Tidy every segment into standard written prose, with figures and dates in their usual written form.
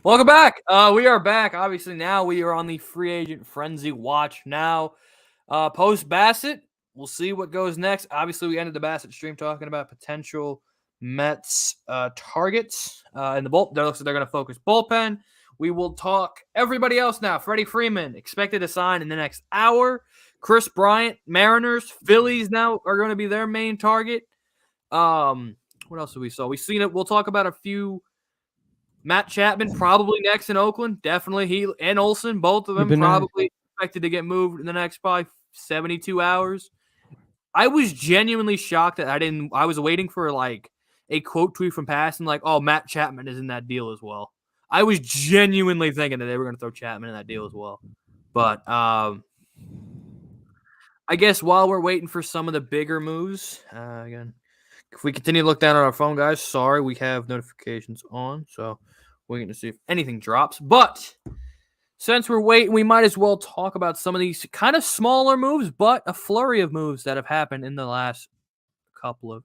Welcome back. We are back. Obviously, now we are on the free agent frenzy watch. Now, post Bassett, we'll see what goes next. Obviously, we ended the Bassett stream talking about potential Mets targets in the bullpen. Looks like they're going to focus bullpen. We will talk everybody else now. Freddie Freeman expected to sign in the next hour. Chris Bryant, Mariners, Phillies now are going to be their main target. What else have we saw? We've seen it. We'll talk about a few. Matt Chapman probably next in Oakland. Definitely he and Olsen, both of them probably expected to get moved in the next probably 72 hours. I was genuinely shocked that I was waiting for like a quote tweet from Passan like, "Oh, Matt Chapman is in that deal as well." I was genuinely thinking that they were going to throw Chapman in that deal as well. But I guess while we're waiting for some of the bigger moves, again, if we continue to look down at our phone, guys, sorry, we have notifications on, so waiting to see if anything drops. But since we're waiting, we might as well talk about some of these kind of smaller moves, but a flurry of moves that have happened in the last couple of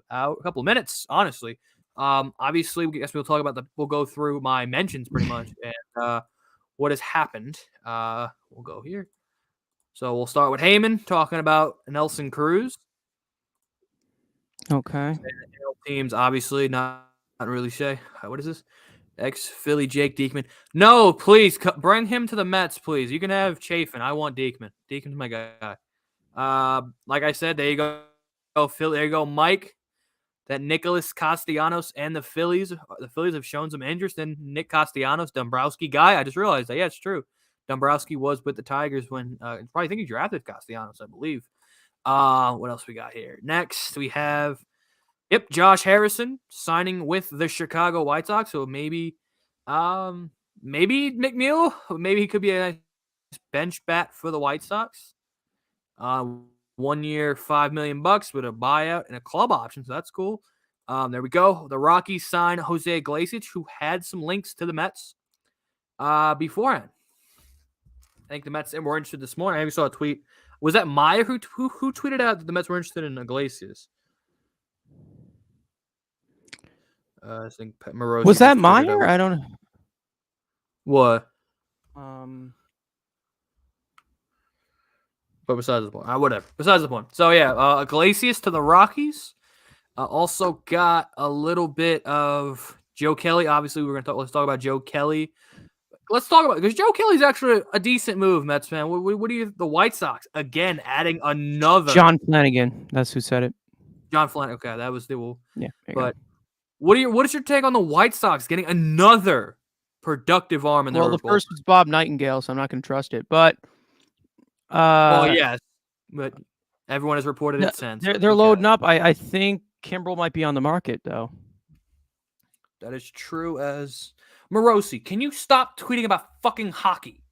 minutes, honestly. Obviously, I guess we'll talk about we'll go through my mentions pretty much and what has happened. We'll go here. So we'll start with Heyman talking about Nelson Cruz. Okay. Teams, obviously, not really say. What is this? Ex-Philly Jake Diekman. No, please, bring him to the Mets, please. You can have Chafin. I want Diekman. Diekman's my guy. Like I said, there you go. Philly. There you go, Mike. That Nicholas Castellanos and the Phillies. The Phillies have shown some interest in Nick Castellanos, Dombrowski guy. I just realized that. Yeah, it's true. Dombrowski was with the Tigers when probably think he drafted Castellanos, I believe. What else we got here? Next, we have Josh Harrison signing with the Chicago White Sox. So maybe McNeil. Maybe he could be a nice bench bat for the White Sox. 1 year, $5 million with a buyout and a club option. So that's cool. There we go. The Rockies signed Jose Iglesias, who had some links to the Mets beforehand. I think the Mets were interested this morning. I even saw a tweet. Was that Meyer who tweeted out that the Mets were interested in Iglesias? I think Morosi was that Meyer? I don't know. What? But besides the point, whatever. Besides the point. So yeah, Iglesias to the Rockies. Also got a little bit of Joe Kelly. Obviously, let's talk about Joe Kelly. Let's talk about because Joe Kelly's actually a decent move, Mets fan. What do you? The White Sox again adding another John Flanagan. That's who said it. John Flanagan. Okay, that was the yeah. But what is your take on the White Sox getting another productive arm in their the first was Bob Nightingale, so I'm not going to trust it. But yes, but everyone has reported it since. They're loading up. I think Kimbrel might be on the market though. That is true as Morosi. Can you stop tweeting about fucking hockey?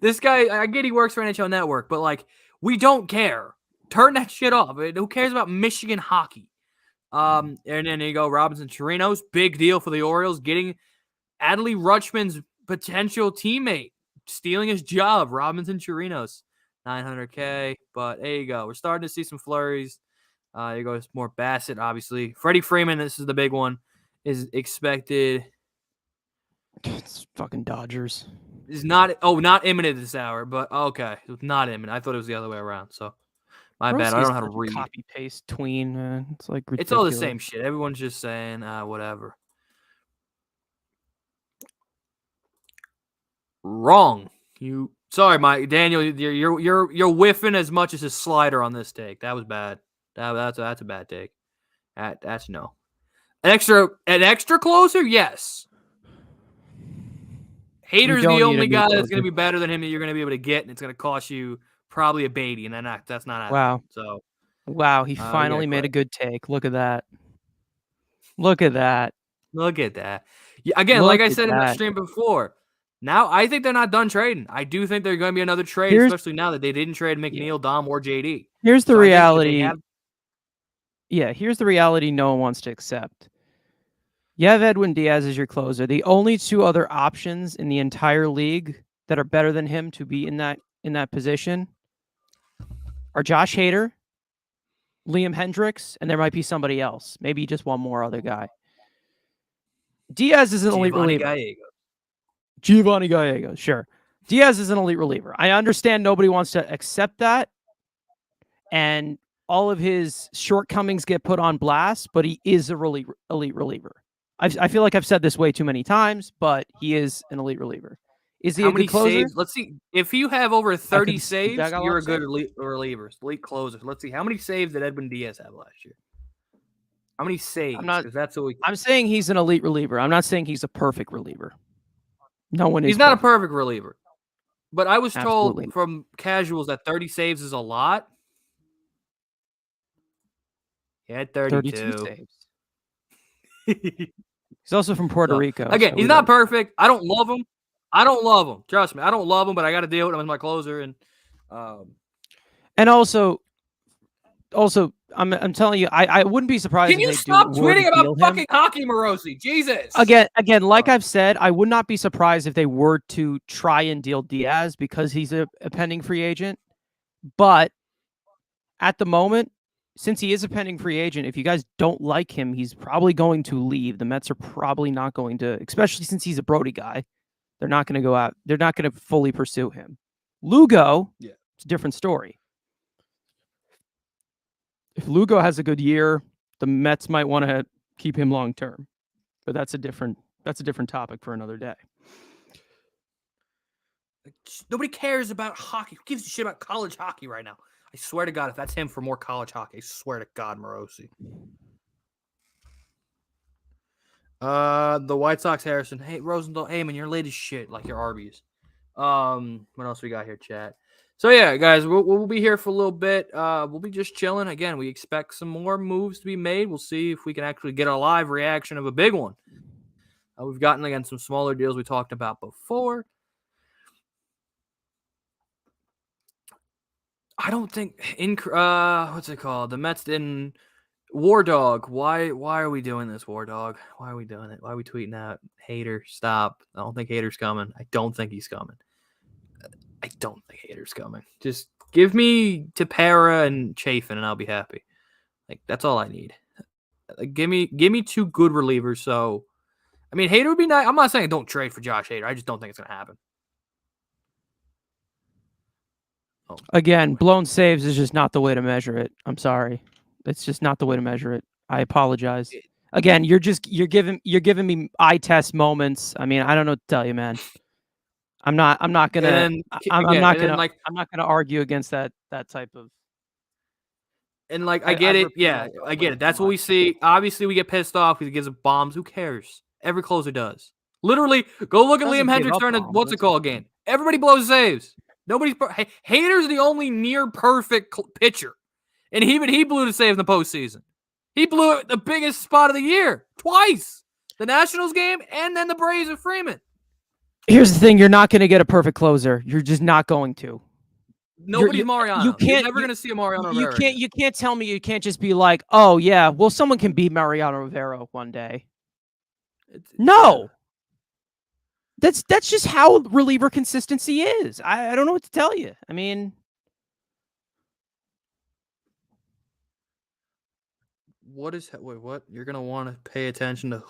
This guy, I get he works for NHL Network, but like we don't care. Turn that shit off. Who cares about Michigan hockey? And then you go Robinson Chirinos, big deal for the Orioles, getting Adley Rutschman's potential teammate, stealing his job, Robinson Chirinos, $900K. But there you go. We're starting to see some flurries. Here goes more Bassett, obviously. Freddie Freeman, this is the big one, is expected. It's fucking Dodgers. Is not imminent this hour, but okay, it's not imminent. I thought it was the other way around. So my bad. I don't know how to read. Copy paste tween. It's like ridiculous. It's all the same shit. Everyone's just saying whatever. Wrong. Sorry, Mike Daniel. You're whiffing as much as his slider on this take. That was bad. That's a bad take. That's no. An extra closer, yes. Hader's the only guy that's going to be better than him that you're going to be able to get, and it's going to cost you probably a Beatty, and that's not happening. Wow. So, wow, he finally made a good take. Look at that. Look at that. Look at that. Yeah, again, like I said in the stream before, now I think they're not done trading. I do think there's going to be another trade, especially now that they didn't trade McNeil, Dom, or JD. Here's the reality. Here's the reality no one wants to accept. You have Edwin Diaz as your closer. The only two other options in the entire league that are better than him to be in that position are Josh Hader, Liam Hendricks, and there might be somebody else. Maybe just one more other guy. Diaz is an elite reliever. Giovanni Gallegos, sure. Diaz is an elite reliever. I understand nobody wants to accept that, and all of his shortcomings get put on blast, but he is a elite reliever. I feel like I've said this way too many times, but he is an elite reliever. Is he a good closer? Saves? Let's see. If you have over 30 saves, you're a good elite reliever, elite closer. Let's see. How many saves did Edwin Diaz have last year? How many saves? Because that's what I'm saying he's an elite reliever. I'm not saying he's a perfect reliever. No one is. He's not a perfect reliever. But I was told from casuals that 30 saves is a lot. He had 32 saves. He's also from Puerto Rico. Again, he's not perfect. I don't love him. Trust me, I don't love him, but I got to deal with him as my closer. And also, I'm telling you, I wouldn't be surprised. Can you stop tweeting about fucking hockey, Morosi? Jesus. Again, like I've said, I would not be surprised if they were to try and deal Diaz because he's a pending free agent. But at the moment, since he is a pending free agent, if you guys don't like him, he's probably going to leave. The Mets are probably not going to, especially since he's a Brody guy. They're not going to go out. They're not going to fully pursue him. Lugo, it's a different story. If Lugo has a good year, the Mets might want to keep him long term. But that's a different topic for another day. Nobody cares about hockey. Who gives a shit about college hockey right now? I swear to God, if that's him for more college hockey, I swear to God, Morosi. The White Sox, Harrison. Hey, Rosenthal, Heyman, your latest shit, like your Arby's. What else we got here, chat? So yeah, guys, we'll be here for a little bit. We'll be just chilling. Again, we expect some more moves to be made. We'll see if we can actually get a live reaction of a big one. We've gotten, again, some smaller deals we talked about before. I don't think what's it called? The Mets didn't. War Dog. Why are we doing this, War Dog? Why are we doing it? Why are we tweeting out Hater? Stop. I don't think Hater's coming. I don't think he's coming. I don't think Hater's coming. Just give me Tepera and Chafin, and I'll be happy. Like, that's all I need. Like, give me two good relievers. So, I mean, Hater would be nice. I'm not saying don't trade for Josh Hader. I just don't think it's gonna happen. Again, blown saves is just not the way to measure it. I'm sorry. It's just not the way to measure it. I apologize. Again, you're giving me eye test moments. I mean, I don't know what to tell you, man. I'm not gonna argue against that type of. And like, I get it. Yeah, I get it. That's what we see. Obviously, we get pissed off because he gives up bombs. Who cares? Every closer does. Literally, go look at Liam Hendricks during what's it called game. Everybody blows saves. Nobody's. Hader's the only near perfect pitcher, and even he blew the save in the postseason. He blew it the biggest spot of the year twice. The Nationals game and then the Braves of Freeman. Here's the thing: you're not going to get a perfect closer. You're just not going to. Nobody's Mariano. You're never going to see a Mariano Rivera. You can't tell me you can't just be like, oh yeah, well someone can beat Mariano Rivera one day. No. That's just how reliever consistency is. I don't know what to tell you. I mean, what? You're going to want to pay attention to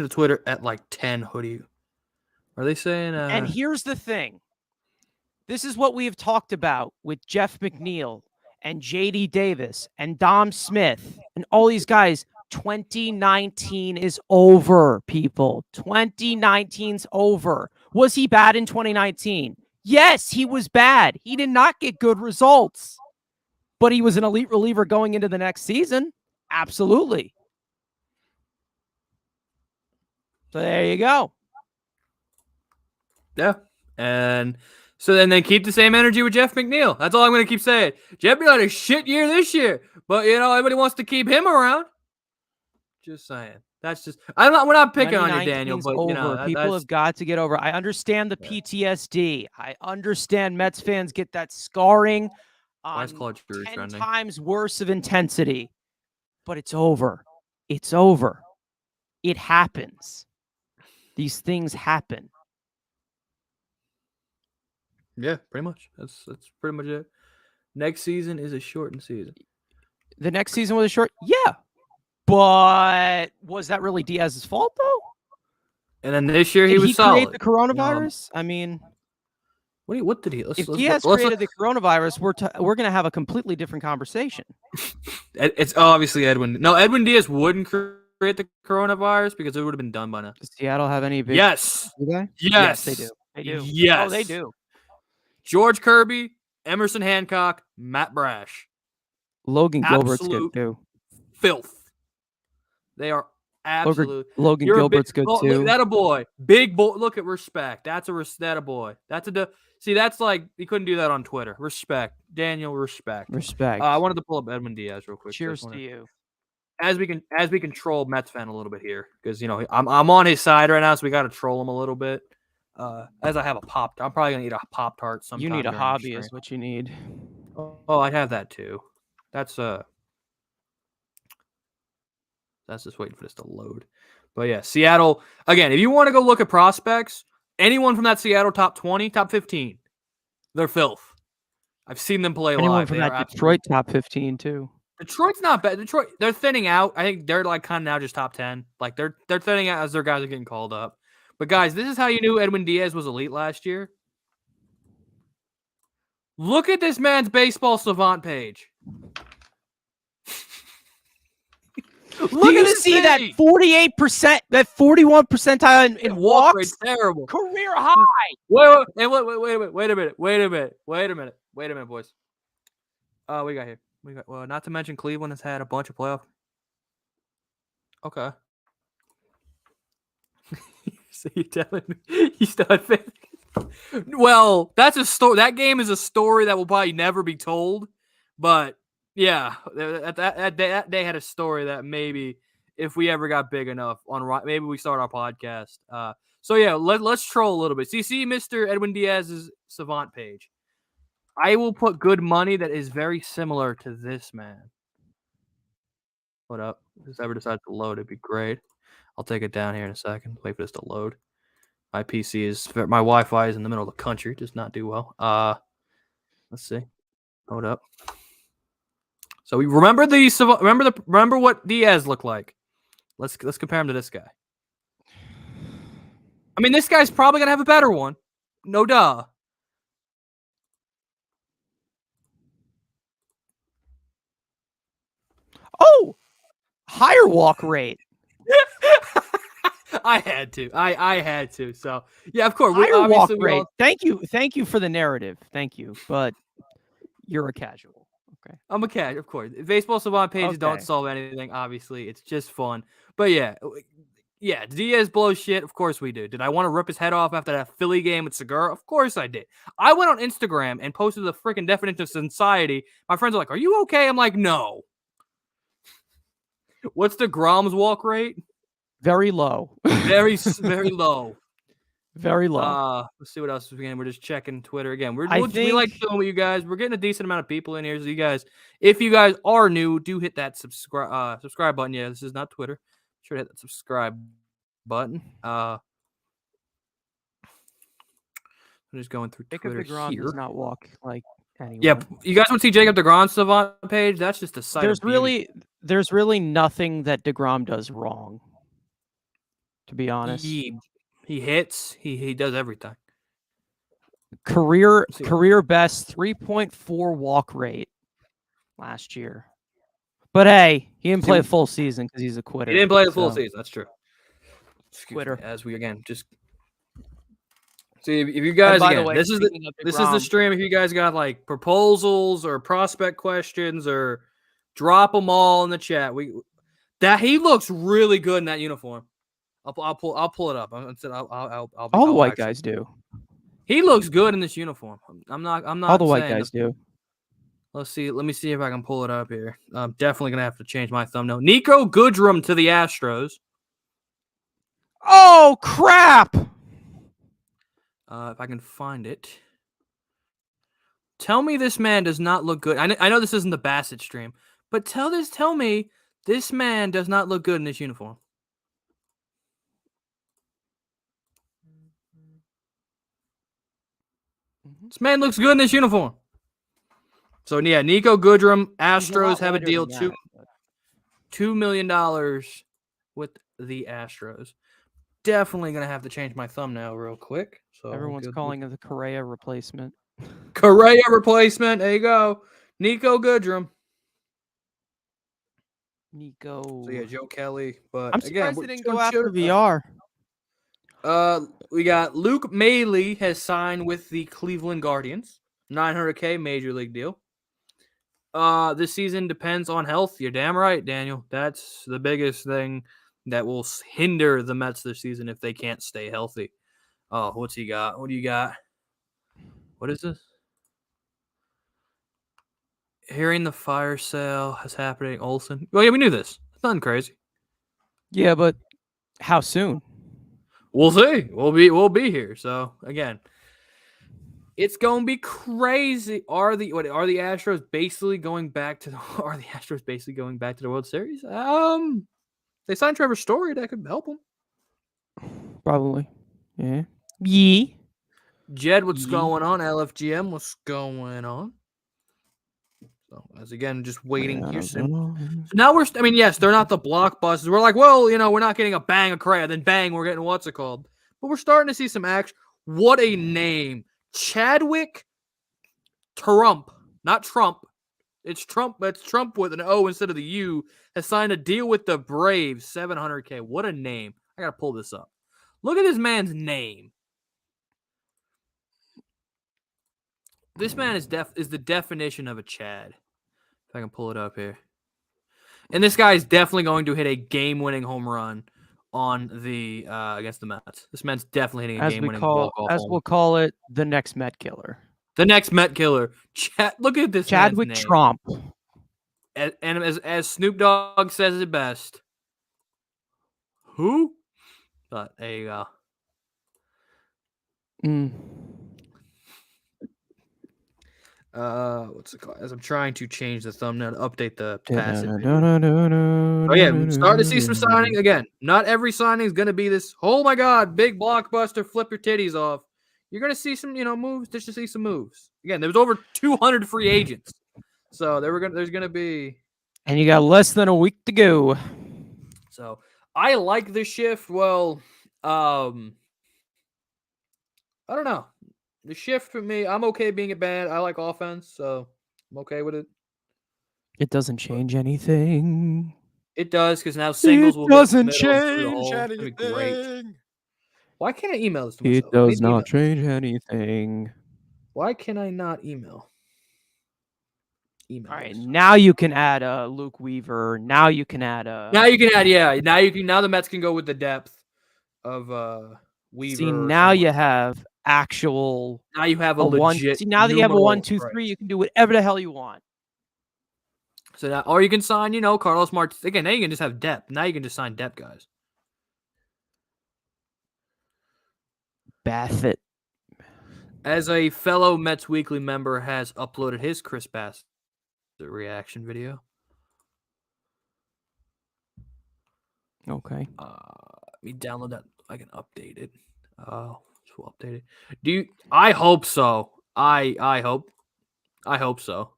Twitter at like 10 hoodie. Are they saying And here's the thing. This is what we have talked about with Jeff McNeil and JD Davis and Dom Smith and all these guys. 2019 is over, people. 2019's over. Was he bad in 2019? Yes, he was bad. He did not get good results. But he was an elite reliever going into the next season. Absolutely. So there you go. Yeah. And so then they keep the same energy with Jeff McNeil. That's all I'm going to keep saying. Jeff McNeil had a shit year this year. But, everybody wants to keep him around. Just saying. That's just. We're not picking on you, Daniel. But people have got to get over. I understand the PTSD. I understand Mets fans get that scarring on 10 times worse of intensity. But it's over. It's over. It happens. These things happen. Yeah, pretty much. That's pretty much it. Next season is a shortened season. The next season was a short. Yeah. But was that really Diaz's fault, though? And then this year Did he was create solid. the coronavirus? I mean, what did he? if Diaz created the coronavirus, we're going to have a completely different conversation. It's obviously Edwin. No, Edwin Diaz wouldn't create the coronavirus because it would have been done by now. Does Seattle have any big? Yes. Do they? Yes, they do. They do. Yes. Oh, they do. George Kirby, Emerson Hancock, Matt Brash. Logan Gilbert's good too. Filth. They are absolute. Logan Gilbert's good too. Look, that a boy. Big boy. Look at respect. That's a boy. See, that's like you couldn't do that on Twitter. Respect. Daniel, respect. Respect. I wanted to pull up Edwin Diaz real quick. Cheers to you. As we can troll Metsfan a little bit here, because I'm on his side right now, so we got to troll him a little bit. As I have I'm probably gonna eat a Pop-Tart sometime. You need a hobby, is what you need. Oh, I have that too. That's just waiting for this to load. But yeah, Seattle again. If you want to go look at prospects, anyone from that Seattle top 20, top 15, they're filth. I've seen them play anyone live. From that Detroit top 15 too. Detroit's not bad. Detroit, they're thinning out. I think they're like kind of now just top 10. Like they're thinning out as their guys are getting called up. But guys, this is how you knew Edwin Diaz was elite last year. Look at this man's baseball savant page. Do you see that 48%, that 41 percentile in walks? Terrible. Career high. Wait a minute, boys. We got here. Well, not to mention Cleveland has had a bunch of playoff. Okay. So you're telling me you still had faith? Well, that's a story. That game is a story that will probably never be told. But yeah, that day had a story that maybe if we ever got big enough maybe we start our podcast. So yeah, let's troll a little bit. So you see Mr. Edwin Diaz's savant page. I will put good money that is very similar to this man. What up? If this ever decides to load, it'd be great. I'll take it down here in a second. Wait for this to load. My Wi-Fi is in the middle of the country. Does not do well. Let's see. Hold up. So we remember what Diaz looked like. Let's compare him to this guy. I mean, this guy's probably gonna have a better one. No duh. Oh, higher walk rate. I had to. I had to. So yeah, of course. Higher walk rate. Thank you for the narrative. Thank you, but you're a casual. Okay. I'm a casual, of course. Baseball savant pages don't solve anything. Obviously, it's just fun. But yeah, Diaz blows shit. Of course we do. Did I want to rip his head off after that Philly game with Segura? Of course I did. I went on Instagram and posted the freaking definition of society. My friends are like, "Are you okay?" I'm like, "No." What's the Grom's walk rate? Very low. Very low. Very low. Let's see what else is again. We're just checking Twitter again. We like showing with you guys. We're getting a decent amount of people in here. So you guys, if you guys are new, do hit that subscribe button. Yeah, this is not Twitter. Sure to hit that subscribe button. I'm just going through Jacob Twitter DeGrom here. Does not walk like anyone. Yeah, you guys want to see Jacob DeGrom's savant page? That's just a sight. There's really nothing that DeGrom does wrong. To be honest, he hits. He does everything. Career best 3.4 walk rate last year. But hey, he didn't play a full season because he's a quitter. He didn't play the full season. That's true. Quitter. As we again just see if you guys again. Way, this is the stream. If you guys got like proposals or prospect questions or drop them all in the chat. He looks really good in that uniform. I'll pull it up. All the white guys do. He looks good in this uniform. I'm not. All the white guys do. Let's see. Let me see if I can pull it up here. I'm definitely gonna have to change my thumbnail. Nico Goodrum to the Astros. Oh crap! If I can find it. Tell me this man does not look good. I know this isn't the Bassett stream, but tell me this man does not look good in this uniform. This man looks good in this uniform. So, yeah, Nico Goodrum, Astros have a deal. $2 million with the Astros. Definitely going to have to change my thumbnail real quick. So Everyone's calling it the Correa replacement. Correa replacement. There you go. Nico Goodrum. Nico. So yeah, Joe Kelly. But I'm again, surprised they didn't go after VR. We got Luke Mailey has signed with the Cleveland Guardians. $900K major league deal. This season depends on health. You're damn right, Daniel. That's the biggest thing that will hinder the Mets this season if they can't stay healthy. Oh, what's he got? What do you got? What is this? Hearing the fire sale is happening. Olsen. Well, yeah, we knew this. It's nothing crazy. Yeah, but how soon? We'll see. We'll be here. So again, it's gonna be crazy. Are the Astros basically going back to the World Series? They signed Trevor Story. That could help them. Probably. Yeah. Yee. Jed, what's going on? LFGM, what's going on? So, as again, just waiting here soon. So now yes, they're not the blockbusters. We're like, well, we're not getting a bang of Correa, then bang, we're getting what's it called? But we're starting to see some action. What a name. Chadwick Trump. Not Trump. It's Trump. That's Trump with an O instead of the U. Has signed a deal with the Braves. $700K. What a name. I got to pull this up. Look at this man's name. This man is the definition of a Chad. If I can pull it up here. And this guy is definitely going to hit a game-winning home run on the against the Mets. This man's definitely hitting a game-winning walk-off home. We'll call it, the next Met killer. The next Met killer. Look at this Chadwick man's name. Trump. And as Snoop Dogg says it best. Who? But there you go. What's it called? As I'm trying to change the thumbnail to update the passive. Oh yeah, I'm starting to see some signing again. Not every signing is gonna be this. Oh my God, big blockbuster, flip your titties off. You're gonna see some, moves. Just to see some moves. Again, there was over 200 free agents, so there's gonna be. And you got less than a week to go. So I like the shift. Well, I don't know. The shift for me, I'm okay being a band. I like offense, so I'm okay with it. It doesn't change anything. It does, because now singles will doesn't change anything. Be great. Why can't I email this to myself? It does not change anything. Why can I not email? All right, now you can add Luke Weaver. Now you can add Now the Mets can go with the depth of Weaver. See, now you have actual. Now you have a legit. See, now that you have a 1, 2, 3, you can do whatever the hell you want. So now, or you can sign, Carlos Martinez. Again, now you can just have depth. Now you can just sign depth guys. Bassett. As a fellow Mets Weekly member has uploaded his Chris Bassett reaction video. Okay. Let me download that. I can update it. So we'll update it. I hope so. I hope so.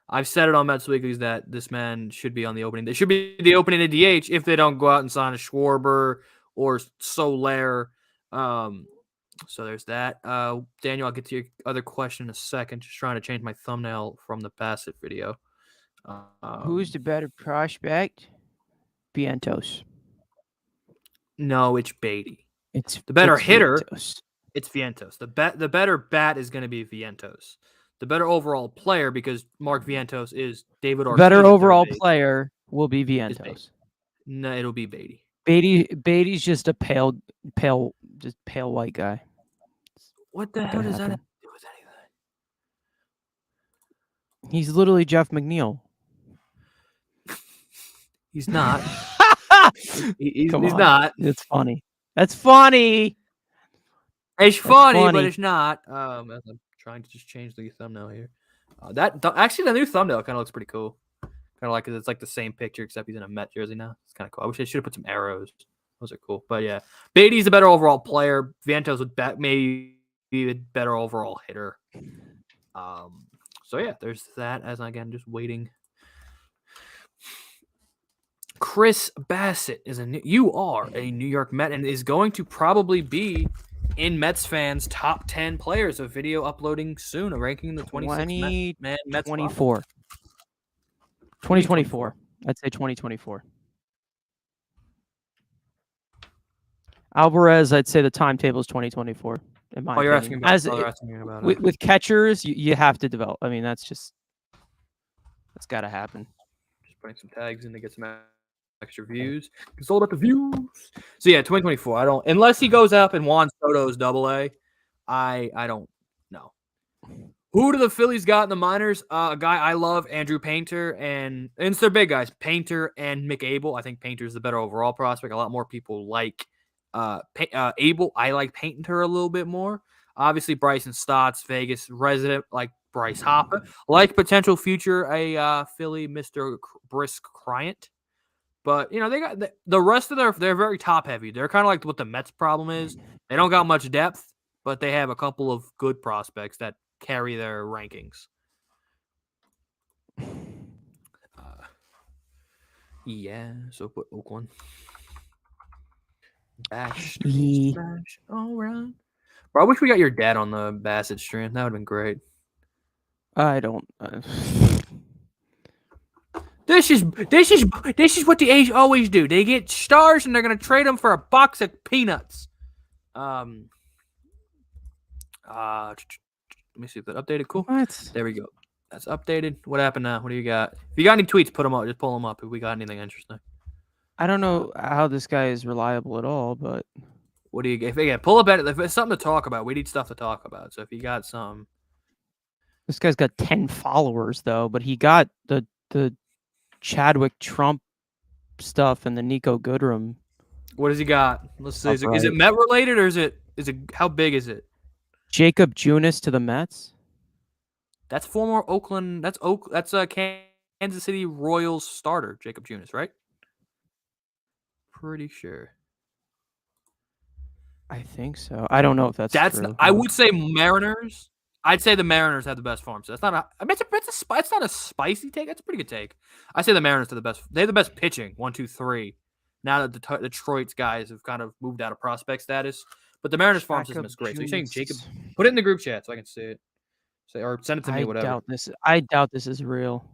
I've said it on Mets Weeklies that this man should be on the opening. They should be the opening at DH if they don't go out and sign a Schwarber or Soler. So there's that. Daniel, I'll get to your other question in a second. Just trying to change my thumbnail from the Bassett video. Who's the better prospect? Vientos. No, it's Beatty. It's the better hitter. Vientos. It's Vientos. The better bat is going to be Vientos. The better overall player, because Mark Vientos is David Ortiz. Better overall player will be Vientos. No, it'll be Beatty. Beatty's just a pale white guy. What the hell does that have to do with anything? He's literally Jeff McNeil. He's not. he's on. not. It's funny. That's funny. It's funny, but it's not. As I'm trying to just change the thumbnail here. Actually, the new thumbnail kind of looks pretty cool. Kind of like it's like the same picture, except he's in a Met jersey now. It's kind of cool. I wish I should have put some arrows. Those are cool. But yeah, Beatty's the better overall player. Vientos would maybe be a better overall hitter. So yeah, there's that. As again, just waiting. Chris Bassett you are a New York Met and is going to probably be in Metsfans' top 10 players. A video uploading soon, ranking the 26th Mets 24. 2024. I'd say 2024. Alvarez, I'd say the timetable is 2024. In my you're opinion. asking about with catchers, you have to develop. I mean, that's got to happen. Just putting some tags in to get some extra views. It's all about the views. So yeah, 2024. I don't unless he goes up and Juan Soto's AA. I don't know. Who do the Phillies got in the minors? A guy I love, Andrew Painter, and it's their big guys, Painter and McAble. I think Painter's the better overall prospect. A lot more people like Abel. I like Painter a little bit more. Obviously, Bryson Stott's Vegas resident, like Bryce Harper, like potential future Philly Mr. Brisk Bryant. But you know they got the rest of they're very top heavy. They're kind of like what the Mets' problem is. They don't got much depth, but they have a couple of good prospects that carry their rankings. Yeah, so put Oakland. Bash. All right. Bro, I wish we got your dad on the Bassett stream. That would have been great. I don't. This is what the A's always do. They get stars and they're gonna trade them for a box of peanuts. Let me see if that updated. Cool. What? There we go. That's updated. What happened now? What do you got? If you got any tweets, put them up. Just pull them up if we got anything interesting. I don't know how this guy is reliable at all, but what do you get? If pull up if it's something to talk about, we need stuff to talk about. So if you got some, this guy's got 10 followers though, but he got the Chadwick Trump stuff and the Nico Goodrum. What does he got? Let's see. Is it Met related or is it how big is it? Jacob Junis to the Mets. That's former Oakland. That's Kansas City Royals starter Jacob Junis, right? Pretty sure. I think so. I don't know if that's true. I would say Mariners. I'd say the Mariners have the best farm. So that's not it's not a spicy take. That's a pretty good take. I say the Mariners are the best. They have the best pitching. 1, 2, 3. Now that the Detroit's guys have kind of moved out of prospect status, but the Mariners farm system is great. So you're saying Jacob? Put it in the group chat so I can see it. Or send it to me. Whatever. I doubt this is real.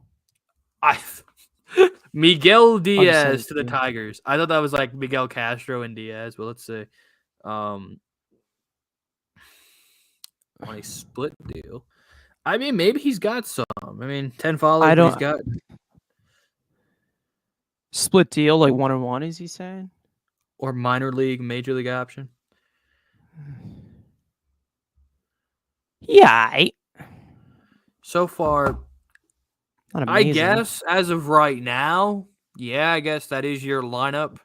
Miguel Diaz to the Tigers. I thought that was like Miguel Castro and Diaz, but let's see. On a split deal. I mean, maybe he's got some. I mean, 10 followers. He's got split deal, like 1-on-1. Is he saying? Or minor league, major league option. Yeah. So far, I guess as of right now, yeah, I guess that is your lineup.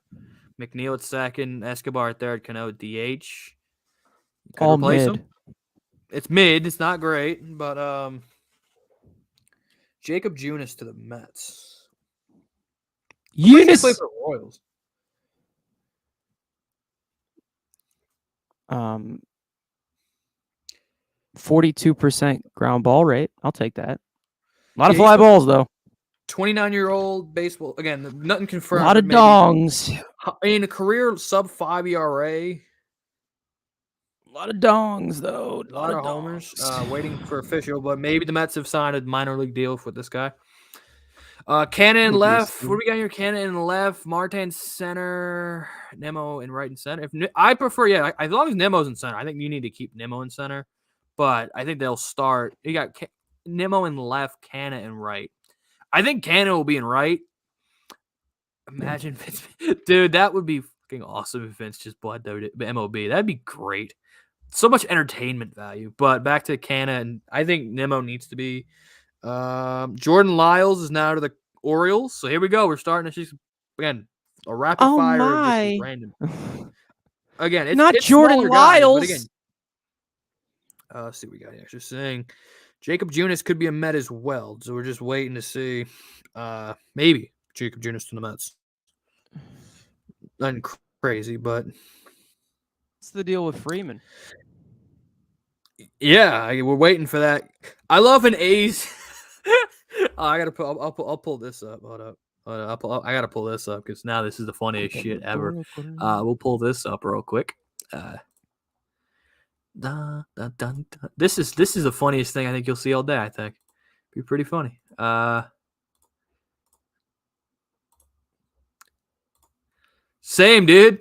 McNeil at second, Escobar at third, Cano at DH. All mid. It's mid. It's not great, but Jacob Junis to the Mets. Junis play for Royals. 42% ground ball rate. I'll take that. A lot of fly balls though. 29-year-old baseball. Again, nothing confirmed. A lot of dongs. In a career sub-5 ERA. A lot of dongs, though. A lot of homers. Waiting for official, but maybe the Mets have signed a minor league deal with this guy. Cannon left. What do we got here? Cannon in left. Martin center. Nemo in right and center. I prefer, as long as Nemo's in center. I think you need to keep Nemo in center. But I think they'll start. You got Nemo in left, Cannon in right. I think Cannon will be in right. Imagine Vince. Dude, that would be fucking awesome if Vince just bled the MOB. That'd be great. So much entertainment value. But back to Cannon. I think Nemo needs to be. Jordan Lyles is now to the Orioles. So here we go. We're starting to see, again, a rapid fire of just random. Again, it's not Jordan Lyles. Guys, but again, let's see what we got here. Just saying Jacob Junis could be a Met as well. So we're just waiting to see. Maybe Jacob Junis to the Mets. Nothing crazy, but what's the deal with Freeman? Yeah, we're waiting for that. I love an A's. I gotta put. I'll pull this up. Hold up. I got to pull this up because now this is the funniest shit ever. We'll pull this up real quick. This is the funniest thing I think you'll see all day. I think be pretty funny. Same, dude.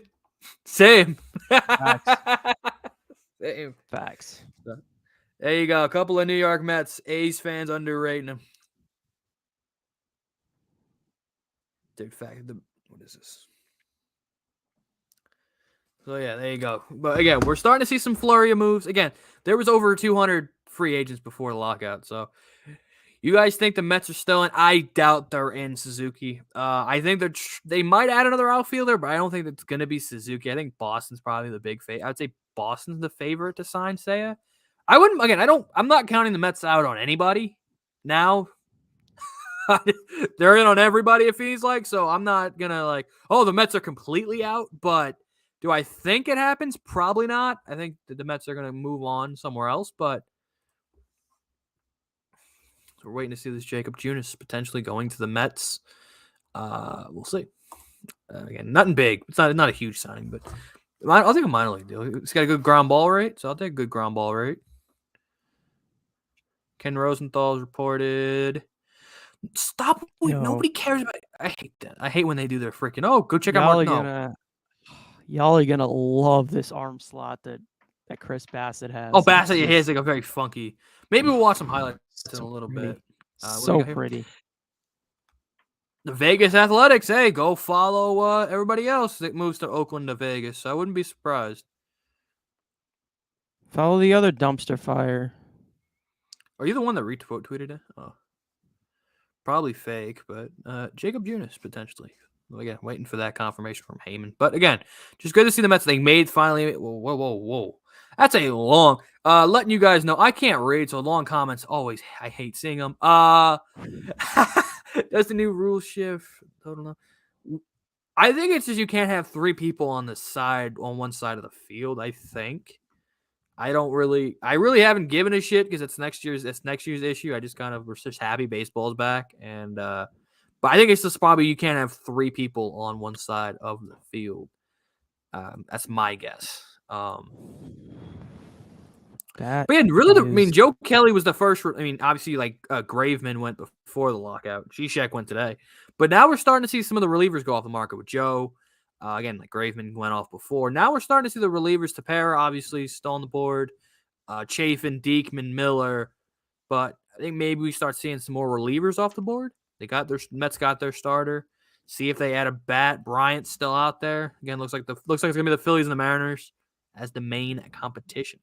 Same. Facts. Same. Facts. There you go. A couple of New York Mets A's fans underrating him. Dude, what is this? So yeah, there you go. But again, we're starting to see some flurry of moves. Again, there was over 200 free agents before the lockout. So you guys think the Mets are still in? I doubt they're in Suzuki. I think they might add another outfielder, but I don't think it's going to be Suzuki. I think Boston's probably the big favorite. I would say Boston's the favorite to sign Seiya. I wouldn't. Again, I'm not counting the Mets out on anybody now. They're in on everybody, it feels like. So I'm not gonna the Mets are completely out. But do I think it happens? Probably not. I think that the Mets are gonna move on somewhere else. But we're waiting to see this Jacob Junis potentially going to the Mets. We'll see. Again, nothing big. It's not a huge signing, but I'll take a minor league deal. He's got a good ground ball rate, so I'll take a good ground ball rate. Ken Rosenthal's reported. Stop. Nobody cares about it. I hate that. I hate when they do their freaking, go check out Mark. Y'all are going to love this arm slot that Chris Bassett has. Oh, Bassett, he has like a very funky. Maybe we'll watch some highlights in a little bit. So pretty. The Vegas Athletics, hey, go follow everybody else that moves to Oakland to Vegas. So I wouldn't be surprised. Follow the other dumpster fire. Are you the one that retweeted it? Oh. Probably fake, but Jacob Junis potentially. Again, waiting for that confirmation from Heyman. But again, just good to see the Mets. They made finally. Whoa. That's a long. Letting you guys know, I can't read, so long comments always. I hate seeing them. That's the new rule shift. I don't know. I think it's just you can't have 3 people on one side of the field. I think. I really haven't given a shit because it's next year's issue. I just we're just happy baseball's back. And, but I think it's just probably you can't have 3 people on one side of the field. That's my guess. Joe Kelly was the first. Obviously, Graveman went before the lockout. Zizek went today. But now we're starting to see some of the relievers go off the market with Joe. Again, Graveman went off before. Now we're starting to see the relievers. Tepera, obviously, still on the board. Chafin, Diekman, Miller. But I think maybe we start seeing some more relievers off the board. Mets got their starter. See if they add a bat. Bryant's still out there. Again, looks like it's gonna be the Phillies and the Mariners as the main competition.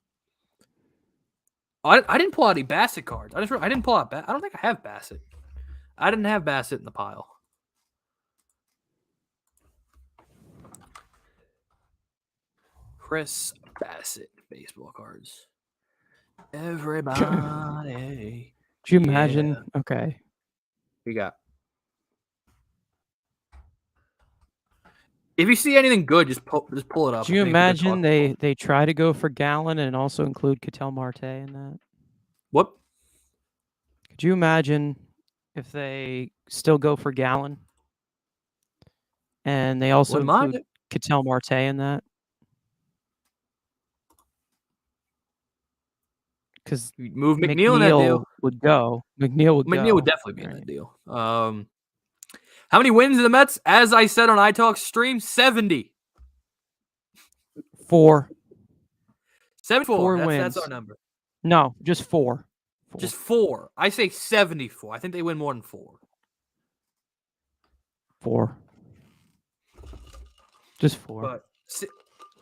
I didn't pull out any Bassett cards. I didn't pull out Bassett. I don't think I have Bassett. I didn't have Bassett in the pile. Chris Bassett baseball cards. Everybody. Could you imagine? Yeah. Okay. We got. If you see anything good, just pull it up. Do you imagine they try to go for Gallen and also include Ketel Marte in that? What? Could you imagine if they still go for Gallen and they also include Ketel Marte in that? Because move McNeil in that deal would go. McNeil would definitely be in that deal. How many wins in the Mets? As I said on iTalk stream, 70. 4. 74. 4 wins. That's our number. No, just 4. Just 4. I say 74. I think they win more than 4. 4. Just 4. But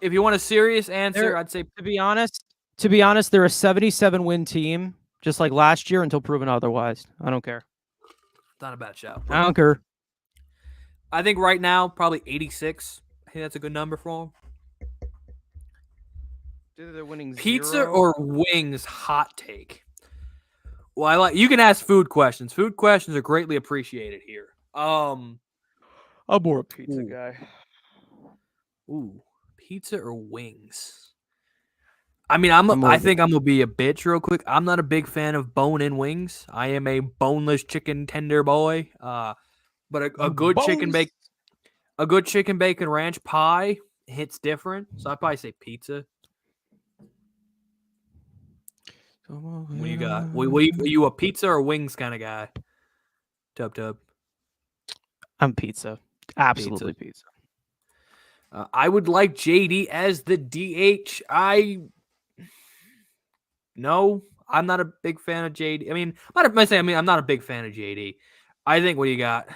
if you want a serious answer, I'd say to be honest, they're a 77-win team, just like last year until proven otherwise. I don't care. Not a bad shout. I don't care. I think right now, probably 86. I think that's a good number for them. They're winning Pizza 0. or wings? Hot take. Well, you can ask food questions. Food questions are greatly appreciated here. I'm more a pizza guy. Ooh, pizza or wings? I think I'm gonna be a bitch real quick. I'm not a big fan of bone-in wings. I am a boneless chicken tender boy. but a good chicken bacon ranch pie hits different. So I'd probably say pizza. What do you got? Are you a pizza or wings kind of guy? Tub. I'm pizza. Absolutely pizza. I would like JD as the DH. No, I'm not a big fan of JD. I mean, I'm not a big fan of JD. I think what do you got?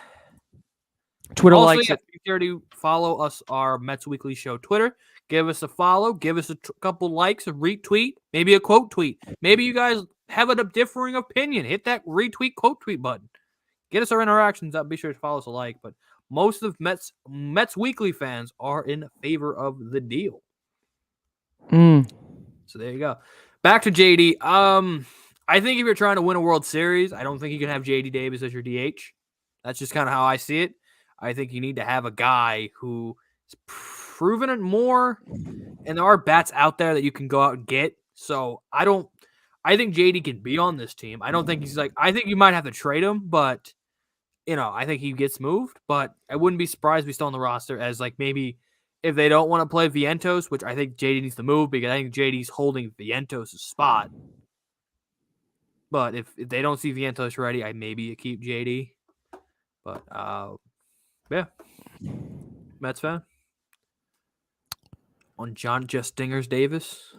Twitter also, likes it. Be sure to follow us, our Mets Weekly Show Twitter. Give us a follow. Give us a couple likes, a retweet, maybe a quote tweet. Maybe you guys have a differing opinion. Hit that retweet, quote tweet button. Get us our interactions up. Be sure to follow us a like. But most of Mets Weekly fans are in favor of the deal. So there you go. Back to JD. I think if you're trying to win a World Series, I don't think you can have JD Davis as your DH. That's just kind of how I see it. I think you need to have a guy who has proven it more, and there are bats out there that you can go out and get. So I think JD can be on this team. I don't think I think you might have to trade him, but I think he gets moved. But I wouldn't be surprised if he's still on the roster as maybe if they don't want to play Vientos, which I think JD needs to move because I think JD's holding Vientos' spot. But if they don't see Vientos ready, I maybe keep JD. But yeah, Mets fan on John Stingers Davis.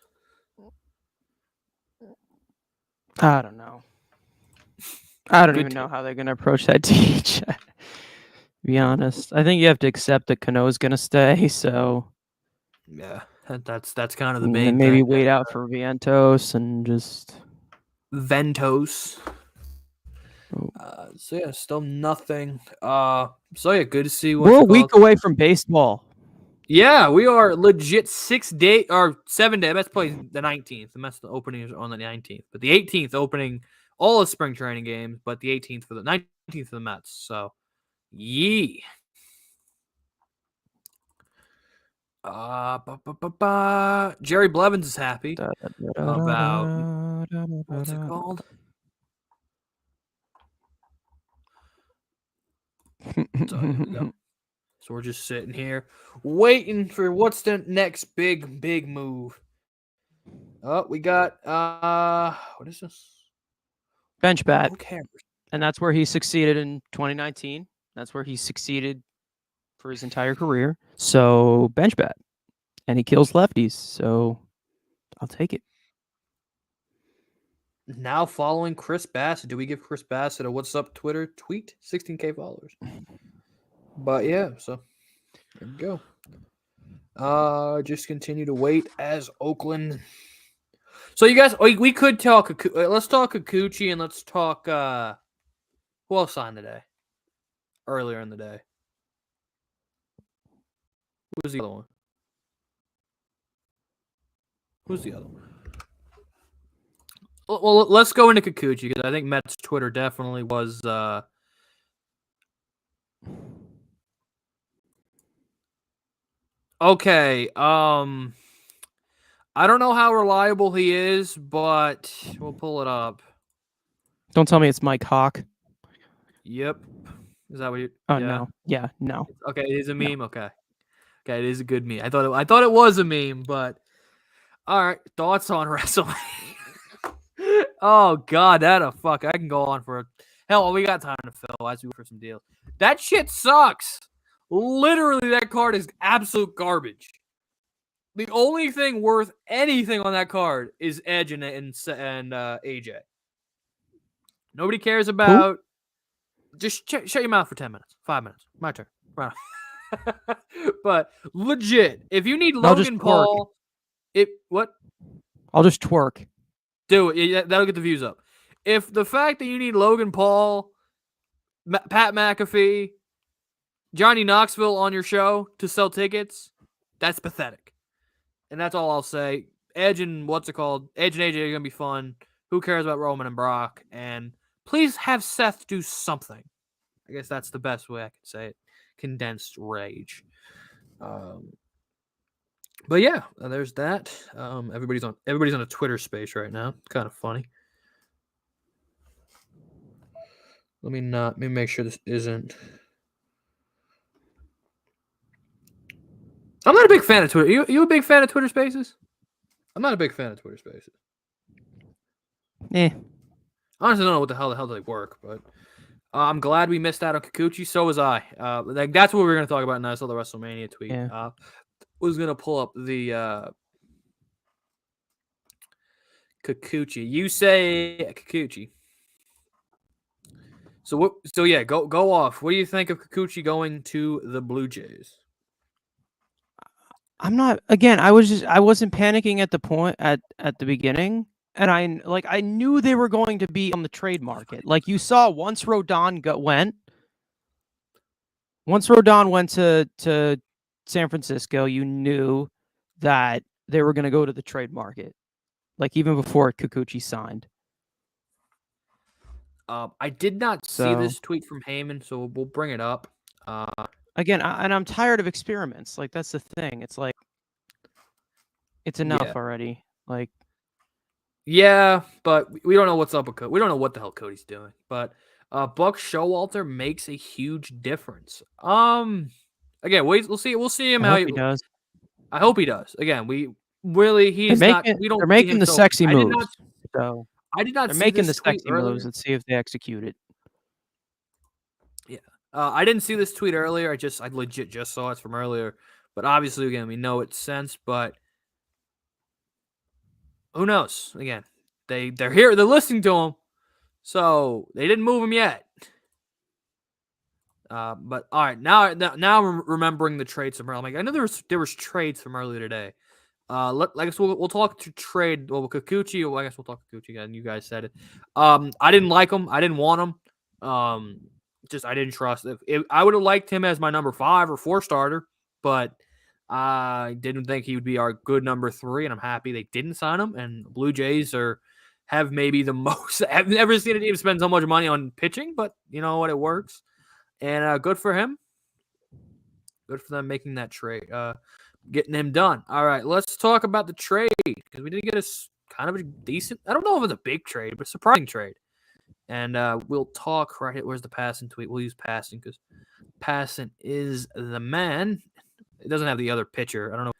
I don't know. I don't even know how they're going to approach that DH. To be honest, I think you have to accept that Cano's going to stay. So yeah, that's kind of the main. Maybe thing. wait out for Vientos and just Ventos. So yeah, still nothing. So yeah, good to see. We're a week away from baseball. Yeah, we are legit 7 days. Mets play the 19th. The Mets opening is on the 19th, but the 18th opening all of spring training games, but the 18th for the 19th for the Mets. So, yee. Jerry Blevins is happy about what's it called? So here we go. So we're just sitting here waiting for what's the next big move. Oh, we got what is this? Bench bat. Who cares? And that's where he succeeded in 2019. That's where he succeeded for his entire career. So bench bat. And he kills lefties. So I'll take it. Now following Chris Bassett. Do we give Chris Bassett a what's up Twitter tweet? 16K followers. But yeah, so there we go. Just continue to wait as Oakland. So you guys, we could talk. Let's talk Kikuchi and let's talk. Who else signed today? Earlier in the day. Who was the other one? Who's the other one? Well, let's go into Kikuchi because I think Mets Twitter definitely was. Okay. I don't know how reliable he is, but we'll pull it up. Don't tell me it's Mike Hawk. Yep. Is that what you? Oh, yeah. No. Yeah, no. Okay, it is a meme. No. Okay, it is a good meme. I thought it was a meme, but all right. Thoughts on wrestling? Oh God, I can go on for hell. We got time to fill as we wait for some deals. That shit sucks. Literally, that card is absolute garbage. The only thing worth anything on that card is Edge and AJ. Nobody cares about. Who? Just shut your mouth for 10 minutes. 5 minutes. My turn. Right. But legit, if you need Logan Paul, what? I'll just twerk. Do it. That'll get the views up. If the fact that you need Logan Paul, Pat McAfee, Johnny Knoxville on your show to sell tickets, that's pathetic. And that's all I'll say. Edge and Edge and AJ are going to be fun. Who cares about Roman and Brock? And please have Seth do something. I guess that's the best way I could say it. Condensed rage. But yeah, there's that. Everybody's on a Twitter space right now. Kind of funny. Let me make sure this isn't. I'm not a big fan of Twitter. You a big fan of Twitter Spaces? I'm not a big fan of Twitter Spaces. Honestly, I don't know what the hell they work, but I'm glad we missed out on Kikuchi. So was I. Like that's what we were going to talk about. And I saw the WrestleMania tweet. Yeah. Was going to pull up the Kikuchi. You say Kikuchi. So what? So yeah, go off. What do you think of Kikuchi going to the Blue Jays? I'm not. Again, I wasn't panicking at the point at the beginning, and I knew they were going to be on the trade market. Like you saw, once Rodon went to San Francisco, you knew that they were going to go to the trade market. Like even before Kikuchi signed. I did not see this tweet from Heyman, so we'll bring it up. Again, and I'm tired of experiments. Like that's the thing. It's like it's enough already. Like, yeah, but we don't know what's up with Cody. We don't know what the hell Cody's doing. But Buck Showalter makes a huge difference. Again, we'll see. We'll see him I how hope he does. I hope he does. Again, we really he's not. We don't. They're making the sexy moves. I did not. They're see making this the tweet sexy earlier. moves. Let's see if they execute it. Yeah, I didn't see this tweet earlier. I legit just saw it from earlier. But obviously, again, we know it's sense. But who knows? Again, they're here. They're listening to him. So they didn't move him yet. But all right, now I'm remembering the trades from earlier. Like I know there was trades from earlier today. I guess we'll talk to trade. Well, Kikuchi. Well, I guess we'll talk Kikuchi again. You guys said it. I didn't like him. I didn't want him. Just I didn't trust. I would have liked him as my number 5 or 4 starter, but I didn't think he would be our good number 3. And I'm happy they didn't sign him. And Blue Jays have maybe the most. I've never seen a team spend so much money on pitching, but you know what? It works. And good for him. Good for them making that trade. Getting him done. All right, let's talk about the trade because we did get a kind of a decent. I don't know if it's a big trade, but a surprising trade. And we'll talk right here. Where's the passing tweet? We'll use passing because passing is the man. It doesn't have the other pitcher. I don't know.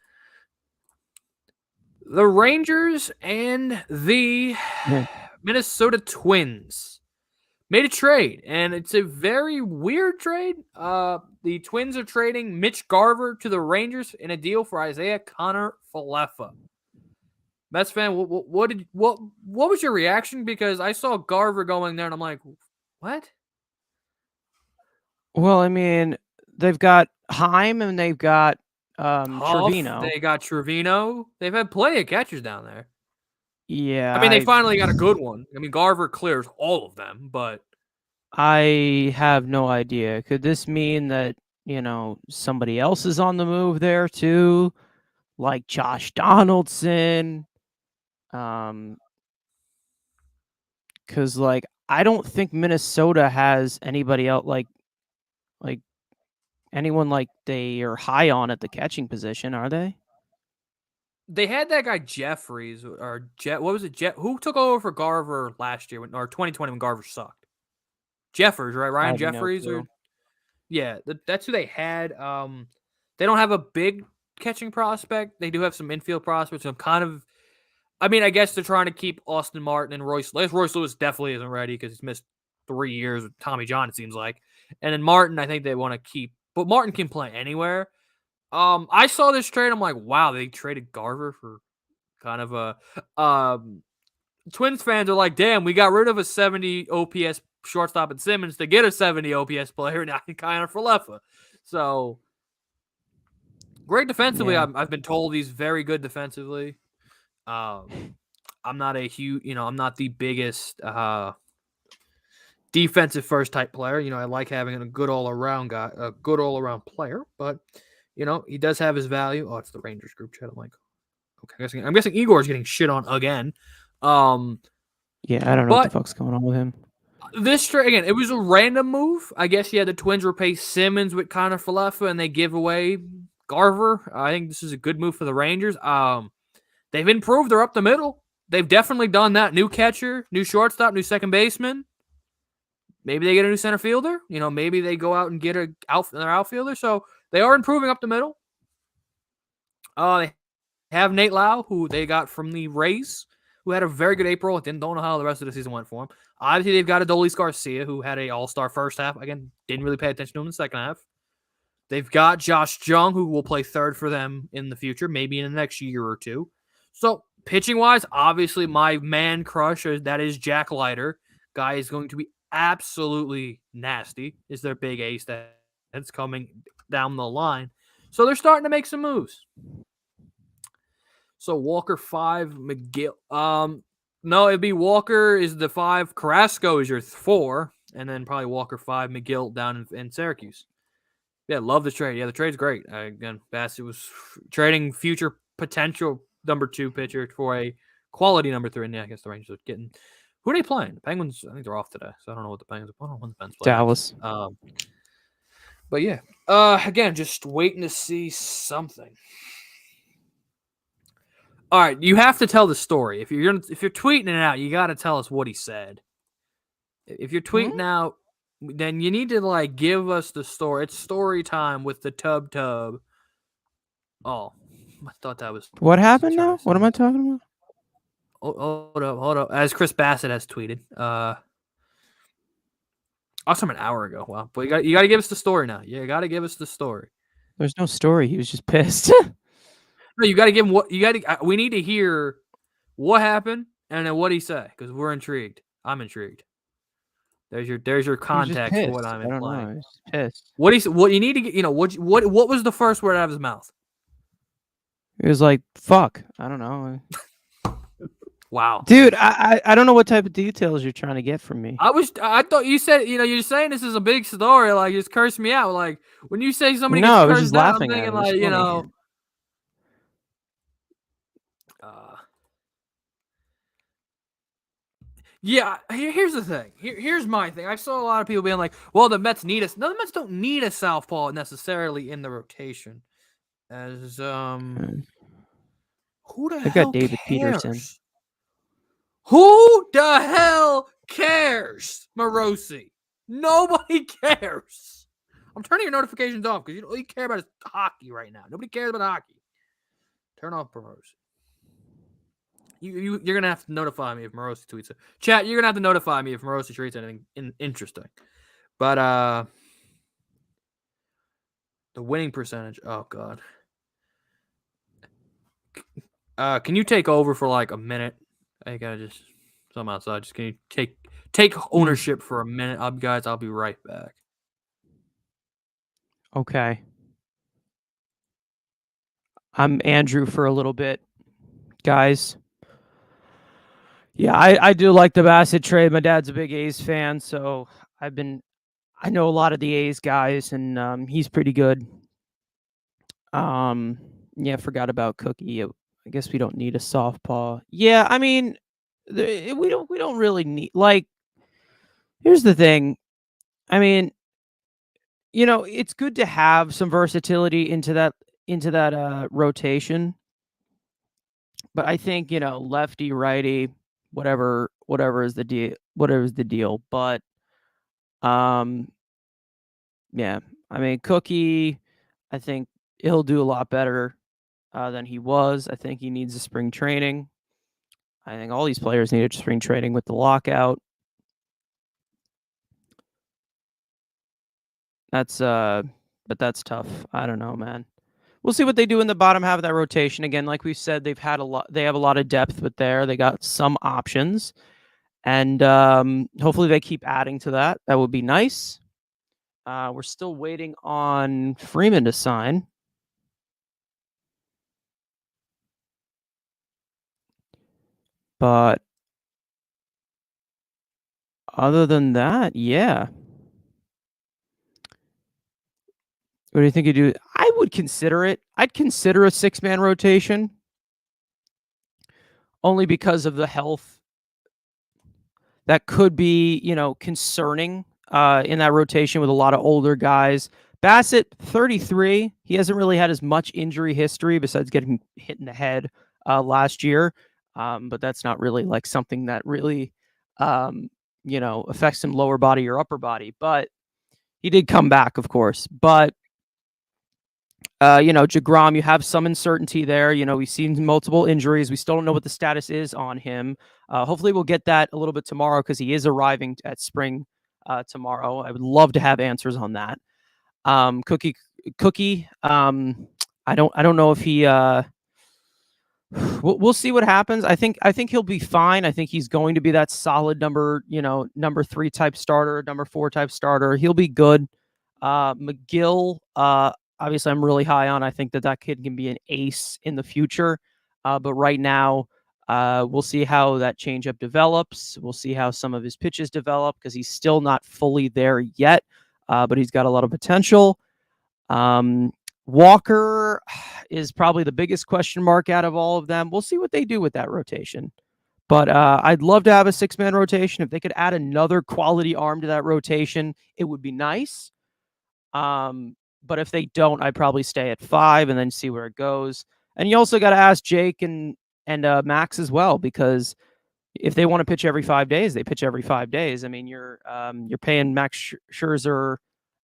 The Rangers and the Minnesota Twins made a trade, and it's a very weird trade. The Twins are trading Mitch Garver to the Rangers in a deal for Isaiah Connor Falefa. Metsfan, what was your reaction? Because I saw Garver going there, and I'm like, what? Well, I mean, they've got Heim and they've got Trevino. They got Trevino. They've had plenty of catchers down there. Yeah. I mean, they finally got a good one. I mean, Garver clears all of them, but I have no idea. Could this mean that, somebody else is on the move there too? Like Josh Donaldson? Because, I don't think Minnesota has anybody else, like anyone like they are high on at the catching position, are they? They had that guy Jeffries or What was it? Who took over for Garver last year or 2020 when Garver sucked? Jeffers, right? Ryan Jeffries, that's who they had. They don't have a big catching prospect. They do have some infield prospects. I'm kind of, I mean, I guess they're trying to keep Austin Martin and Royce. Royce Lewis definitely isn't ready because he's missed 3 years with Tommy John. It seems like, and then Martin, I think they want to keep, but Martin can play anywhere. I saw this trade. I'm like, wow, they traded Garver for kind of a. Twins fans are like, damn, we got rid of a 70 OPS shortstop at Simmons to get a 70 OPS player now, kind of for Falefa. So great defensively. Yeah. I've been told he's very good defensively. I'm not a huge, I'm not the biggest defensive first type player. I like having a good all around guy, a good all around player, but he does have his value. Oh, it's the Rangers group chat. I'm like, okay, I'm guessing Igor's getting shit on again. Yeah, I don't know what the fuck's going on with him. This trade, again, it was a random move. I guess, the Twins replace Simmons with Connor Falefa, and they give away Garver. I think this is a good move for the Rangers. They've improved. They're up the middle. They've definitely done that. New catcher, new shortstop, new second baseman. Maybe they get a new center fielder. Maybe they go out and get their outfielder. So they are improving up the middle. They have Nate Lau, who they got from the Rays, who had a very good April. Don't know how the rest of the season went for him. Obviously, they've got Adolis Garcia, who had a All-Star first half. Again, didn't really pay attention to him in the second half. They've got Josh Jung, who will play third for them in the future, maybe in the next year or two. So, pitching-wise, obviously, my man crush, that is Jack Leiter. Guy is going to be absolutely nasty. Is their big ace that's coming down the line. So, they're starting to make some moves. So, Walker 5, McGill. No, it'd be Walker is the 5, Carrasco is your 4, and then probably Walker 5, McGill down in Syracuse. Yeah, love the trade. Yeah, the trade's great. Again, Bassett was trading future potential number 2 pitcher for a quality number 3. And yeah, I guess the Rangers are getting. Who are they playing? The Penguins. I think they're off today, so I don't know what the Penguins. I don't know when the Penguins play. Dallas. But yeah, again, just waiting to see something. All right, you have to tell the story. If you're tweeting it out, you got to tell us what he said. If you're tweeting out, then you need to give us the story. It's story time with the tub. Oh, I thought that was what happened now. What am I talking about? Hold up. As Chris Bassett has tweeted, also an hour ago. Wow, but you got to give us the story now. You got to give us the story. There's no story. He was just pissed. No, you got to give him what you got to. We need to hear what happened and then what he said because we're intrigued. I'm intrigued. There's your context for what I'm implying. I don't know. He's pissed. What you need to get. What was the first word out of his mouth? It was like fuck. I don't know. Wow, dude, I don't know what type of details you're trying to get from me. I thought you said you're saying this is a big story. Like just curse me out. Like when you say somebody gets cursed just out, laughing I'm thinking at Yeah, here's the thing. Here's my thing. I saw a lot of people being like, "Well, the Mets need us." No, the Mets don't need a southpaw necessarily in the rotation. As who the hell got David cares? Peterson. Who the hell cares, Morosi? Nobody cares. I'm turning your notifications off because you care about is hockey right now. Nobody cares about hockey. Turn off Morosi. You're gonna have to notify me if Morosi tweets it. Chat, you're gonna have to notify me if Morosi tweets anything interesting. But the winning percentage. Oh god. Can you take over for like a minute? I gotta so I'm outside. Just can you take ownership for a minute? I'll be right back. Okay. I'm Andrew for a little bit, guys. Yeah, I do like the Bassett trade. My dad's a big A's fan, so I know a lot of the A's guys, and he's pretty good. Yeah, forgot about Cookie. I guess we don't need a softpaw. Yeah, I mean, we don't really need here's the thing. I mean, it's good to have some versatility into that rotation. But I think, lefty, righty, whatever is the deal. But yeah, I mean, Cookie, I think he'll do a lot better than he was. I think he needs a spring training. I think all these players needed spring training with the lockout. But that's tough. I don't know, man. We'll see what they do in the bottom half of that rotation. Again, like we said, they have a lot of depth, but they got some options. And hopefully they keep adding to that. That would be nice. We're still waiting on Freeman to sign. But other than that, yeah. What do you think you do? I would consider it. I'd consider a 6-man rotation. Only because of the health that could be, concerning in that rotation with a lot of older guys. Bassett, 33. He hasn't really had as much injury history besides getting hit in the head last year. But that's not really something that really, affects him lower body or upper body. But he did come back, of course. But DeGrom, you have some uncertainty there. We've seen multiple injuries. We still don't know what the status is on him. Hopefully, we'll get that a little bit tomorrow because he is arriving at spring tomorrow. I would love to have answers on that. Cookie. I don't know if he. We'll see what happens. I think he'll be fine. I think he's going to be that solid number 3 type starter, number 4 type starter. He'll be good. McGill, obviously I'm really high on. I think that kid can be an ace in the future. But right now, we'll see how that changeup develops. We'll see how some of his pitches develop because he's still not fully there yet. But he's got a lot of potential. Walker is probably the biggest question mark out of all of them. We'll see what they do with that rotation. But I'd love to have a 6-man rotation. If they could add another quality arm to that rotation, it would be nice. But if they don't, I'd probably stay at 5 and then see where it goes. And you also got to ask Jake and Max as well, because if they want to pitch every 5 days, they pitch every 5 days. I mean, you're paying Max Scherzer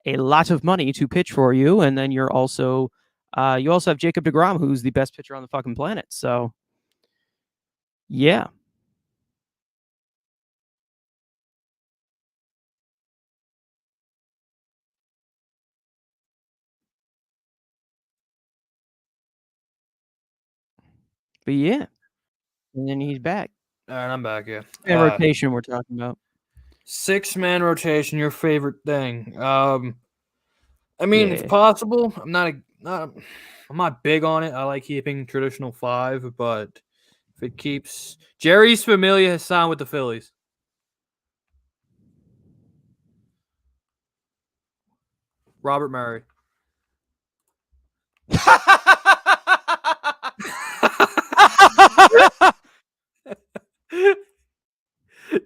a lot of money to pitch for you, and then you also have Jacob deGrom, who's the best pitcher on the fucking planet. So, yeah. But yeah, and then he's back. All right, I'm back. Yeah, rotation we're talking about. 6-man rotation, your favorite thing? I mean, if possible, I'm not big on it. I like keeping traditional 5, but if it keeps Jerry's Familia has signed with the Phillies. Robert Murray.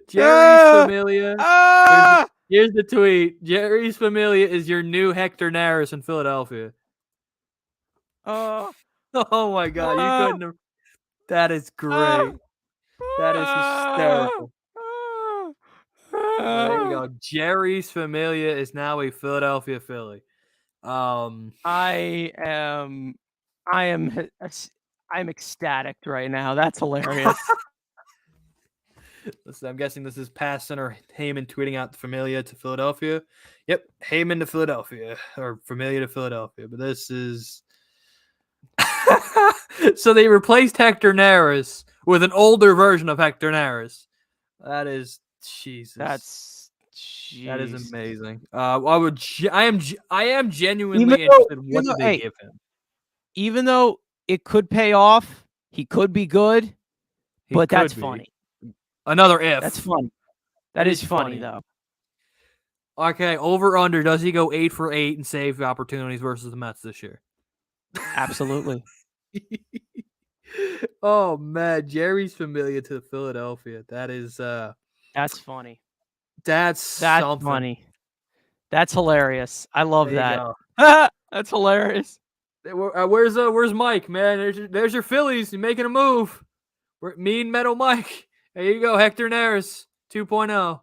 Jerry's Familia. Here's the tweet. Jerry's Familia is your new Hector Neris in Philadelphia. Oh my God. You couldn't have. That is great. That is hysterical. There you go. Jerry's Familia is now a Philadelphia Philly. I am ecstatic right now. That's hilarious. Listen, I'm guessing this is past center Heyman tweeting out the Familia to Philadelphia. Yep, Heyman to Philadelphia, or Familia to Philadelphia. But this is so they replaced Hector Neris with an older version of Hector Neris. That is Jesus. That is amazing. I am genuinely interested. What did they give him? Even though it could pay off, he could be good. But that's funny. Another if. That's funny. That is funny though. Okay, over under. Does he go 8 for 8 and save opportunities versus the Mets this year? Absolutely. Oh man, Jerry's Familia to Philadelphia. That is that's funny. That's something. Funny. That's hilarious. I love that. That's hilarious. Where's Mike, man? There's your Phillies. You're making a move. Mean Metal Mike. There you go, Hector Neris 2.0.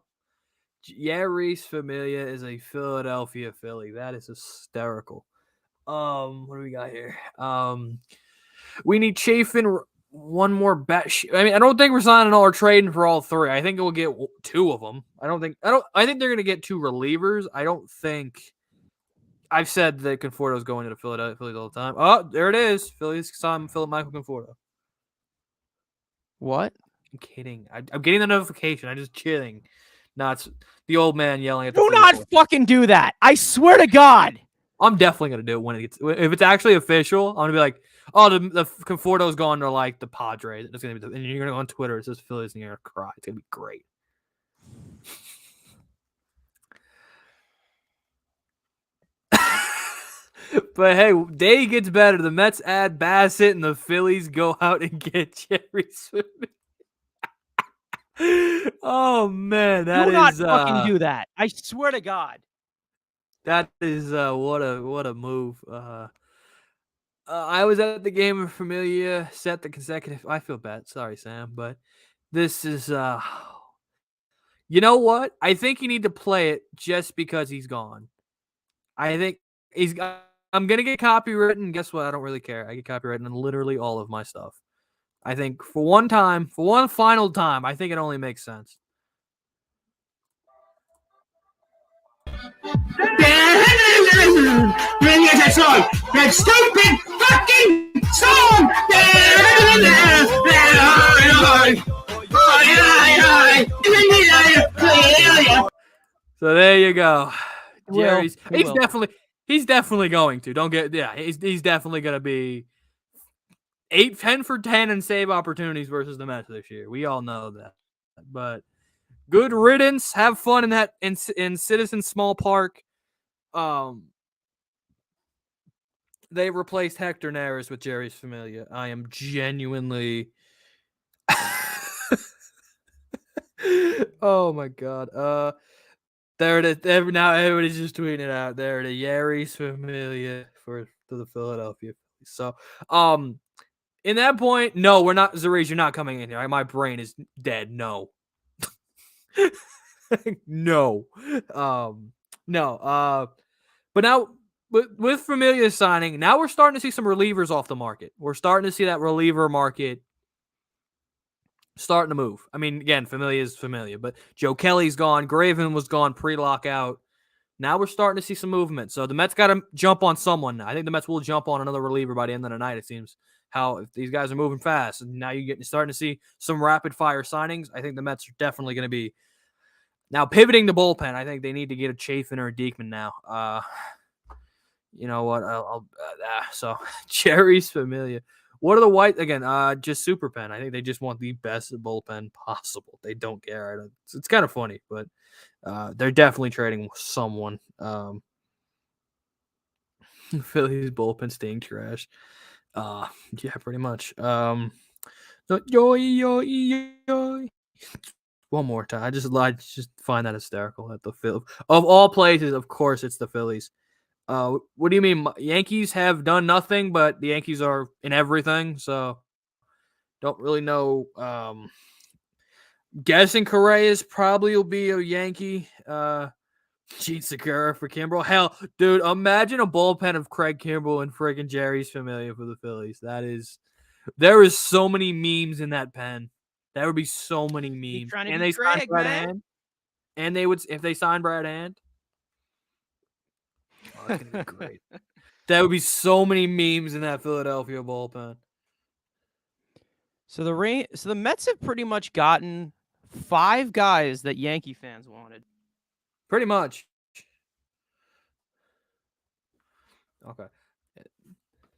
Jerry's Familia is a Philadelphia Philly. That is hysterical. What do we got here? We need Chafin one more bet. I mean, I don't think we're signing or trading for all 3. I think we'll get 2 of them. I think they're gonna get 2 relievers. I don't think. I've said that Conforto's going to the Philadelphia Phillies all the time. Oh, there it is. Phillies signed Michael Conforto. What? I'm kidding. I'm getting the notification. I'm just kidding. Not the old man yelling at the Do not fucking do that. I swear to God. I'm definitely going to do it when it gets. If it's actually official, I'm going to be like, oh, the Conforto's going to like the Padres. It's going to be, and you're going to go on Twitter. It says Phillies, and you're going to cry. It's going to be great. But hey, day gets better. The Mets add Bassett, and the Phillies go out and get Jerry Smith. Oh man, that do not is fucking do that. I swear to God. That is what a move. I was at the game of Familia, set the consecutive. I feel bad. Sorry, Sam, but this is you know what? I think you need to play it just because he's gone. I think he's got I'm gonna get copywritten. Guess what? I don't really care. I get copywritten on literally all of my stuff. I think for one final time, I think it only makes sense. That song! That stupid fucking song! So there you go. Well, he's definitely going to. Don't get he's definitely gonna be 10 for 10 and save opportunities versus the Mets this year. We all know that. But good riddance. Have fun in Citizen Small Park. They replaced Hector Neris with Jerry's Familia. I am genuinely oh my god. There it is. Now everybody's just tweeting it out. There it is. Jerry's Familia for the Philadelphia. So in that point, no, we're not. Zariz, you're not coming in here. My brain is dead. No. No. No. But now with Familia signing, now we're starting to see some relievers off the market. We're starting to see that reliever market starting to move. I mean, again, Familia is Familia, but Joe Kelly's gone. Graven was gone pre-lockout. Now we're starting to see some movement. So the Mets got to jump on someone now. I think the Mets will jump on another reliever by the end of the night, it seems. If these guys are moving fast, and now you're starting to see some rapid-fire signings, I think the Mets are definitely going to be now pivoting the bullpen. I think they need to get a Chafin or a Diekman now. You know what? So Jerry's Familia. What are the White again? Just super pen. I think they just want the best bullpen possible. They don't care. It's kind of funny, but they're definitely trading someone. Philly's bullpen staying trash. Yeah, pretty much. One more time. I just find that hysterical at the Phillies. Of all places, of course, it's the Phillies. What do you mean? Yankees have done nothing, but the Yankees are in everything, so don't really know. Guessing Correa's probably will be a Yankee. Gene Segura for Kimbrel. Hell, dude, imagine a bullpen of Craig Kimbrel and friggin' Jerry's Familia for the Phillies. There is so many memes in that pen. There would be so many memes. And they signed Brad Hand. And they would, if they signed Brad Hand. Oh, that's gonna be great. There would be so many memes in that Philadelphia bullpen. So the Mets have pretty much gotten 5 guys that Yankee fans wanted. Pretty much. Okay.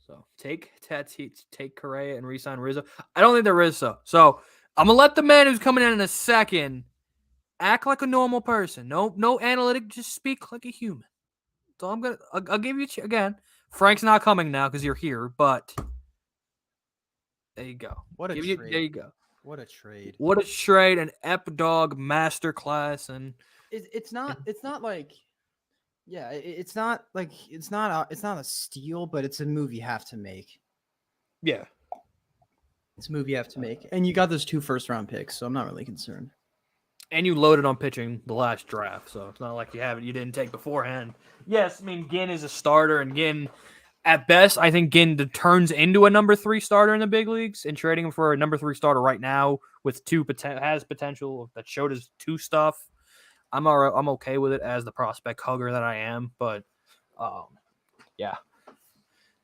So take Tatis, take Correa, and re-sign Rizzo. I don't think there is so. So I'm gonna let the man who's coming in a second act like a normal person. No analytic. Just speak like a human. So I'll give you again. Frank's not coming now because you're here, but there you go. What a trade. There you go. What a trade. What a trade, an Ep-Dog masterclass, and it's not like, yeah, it's not a steal, but it's a move you have to make. Yeah. It's a move you have to make. And you got those 2 first-round picks, so I'm not really concerned. And you loaded on pitching the last draft, so it's not like you didn't take beforehand. Yes, I mean, Ginn is a starter, and Ginn, at best, I think Ginn turns into a number 3 starter in the big leagues, and trading him for a number 3 starter right now with has potential that showed his 2 stuff. I'm okay with it as the prospect hugger that I am, but yeah.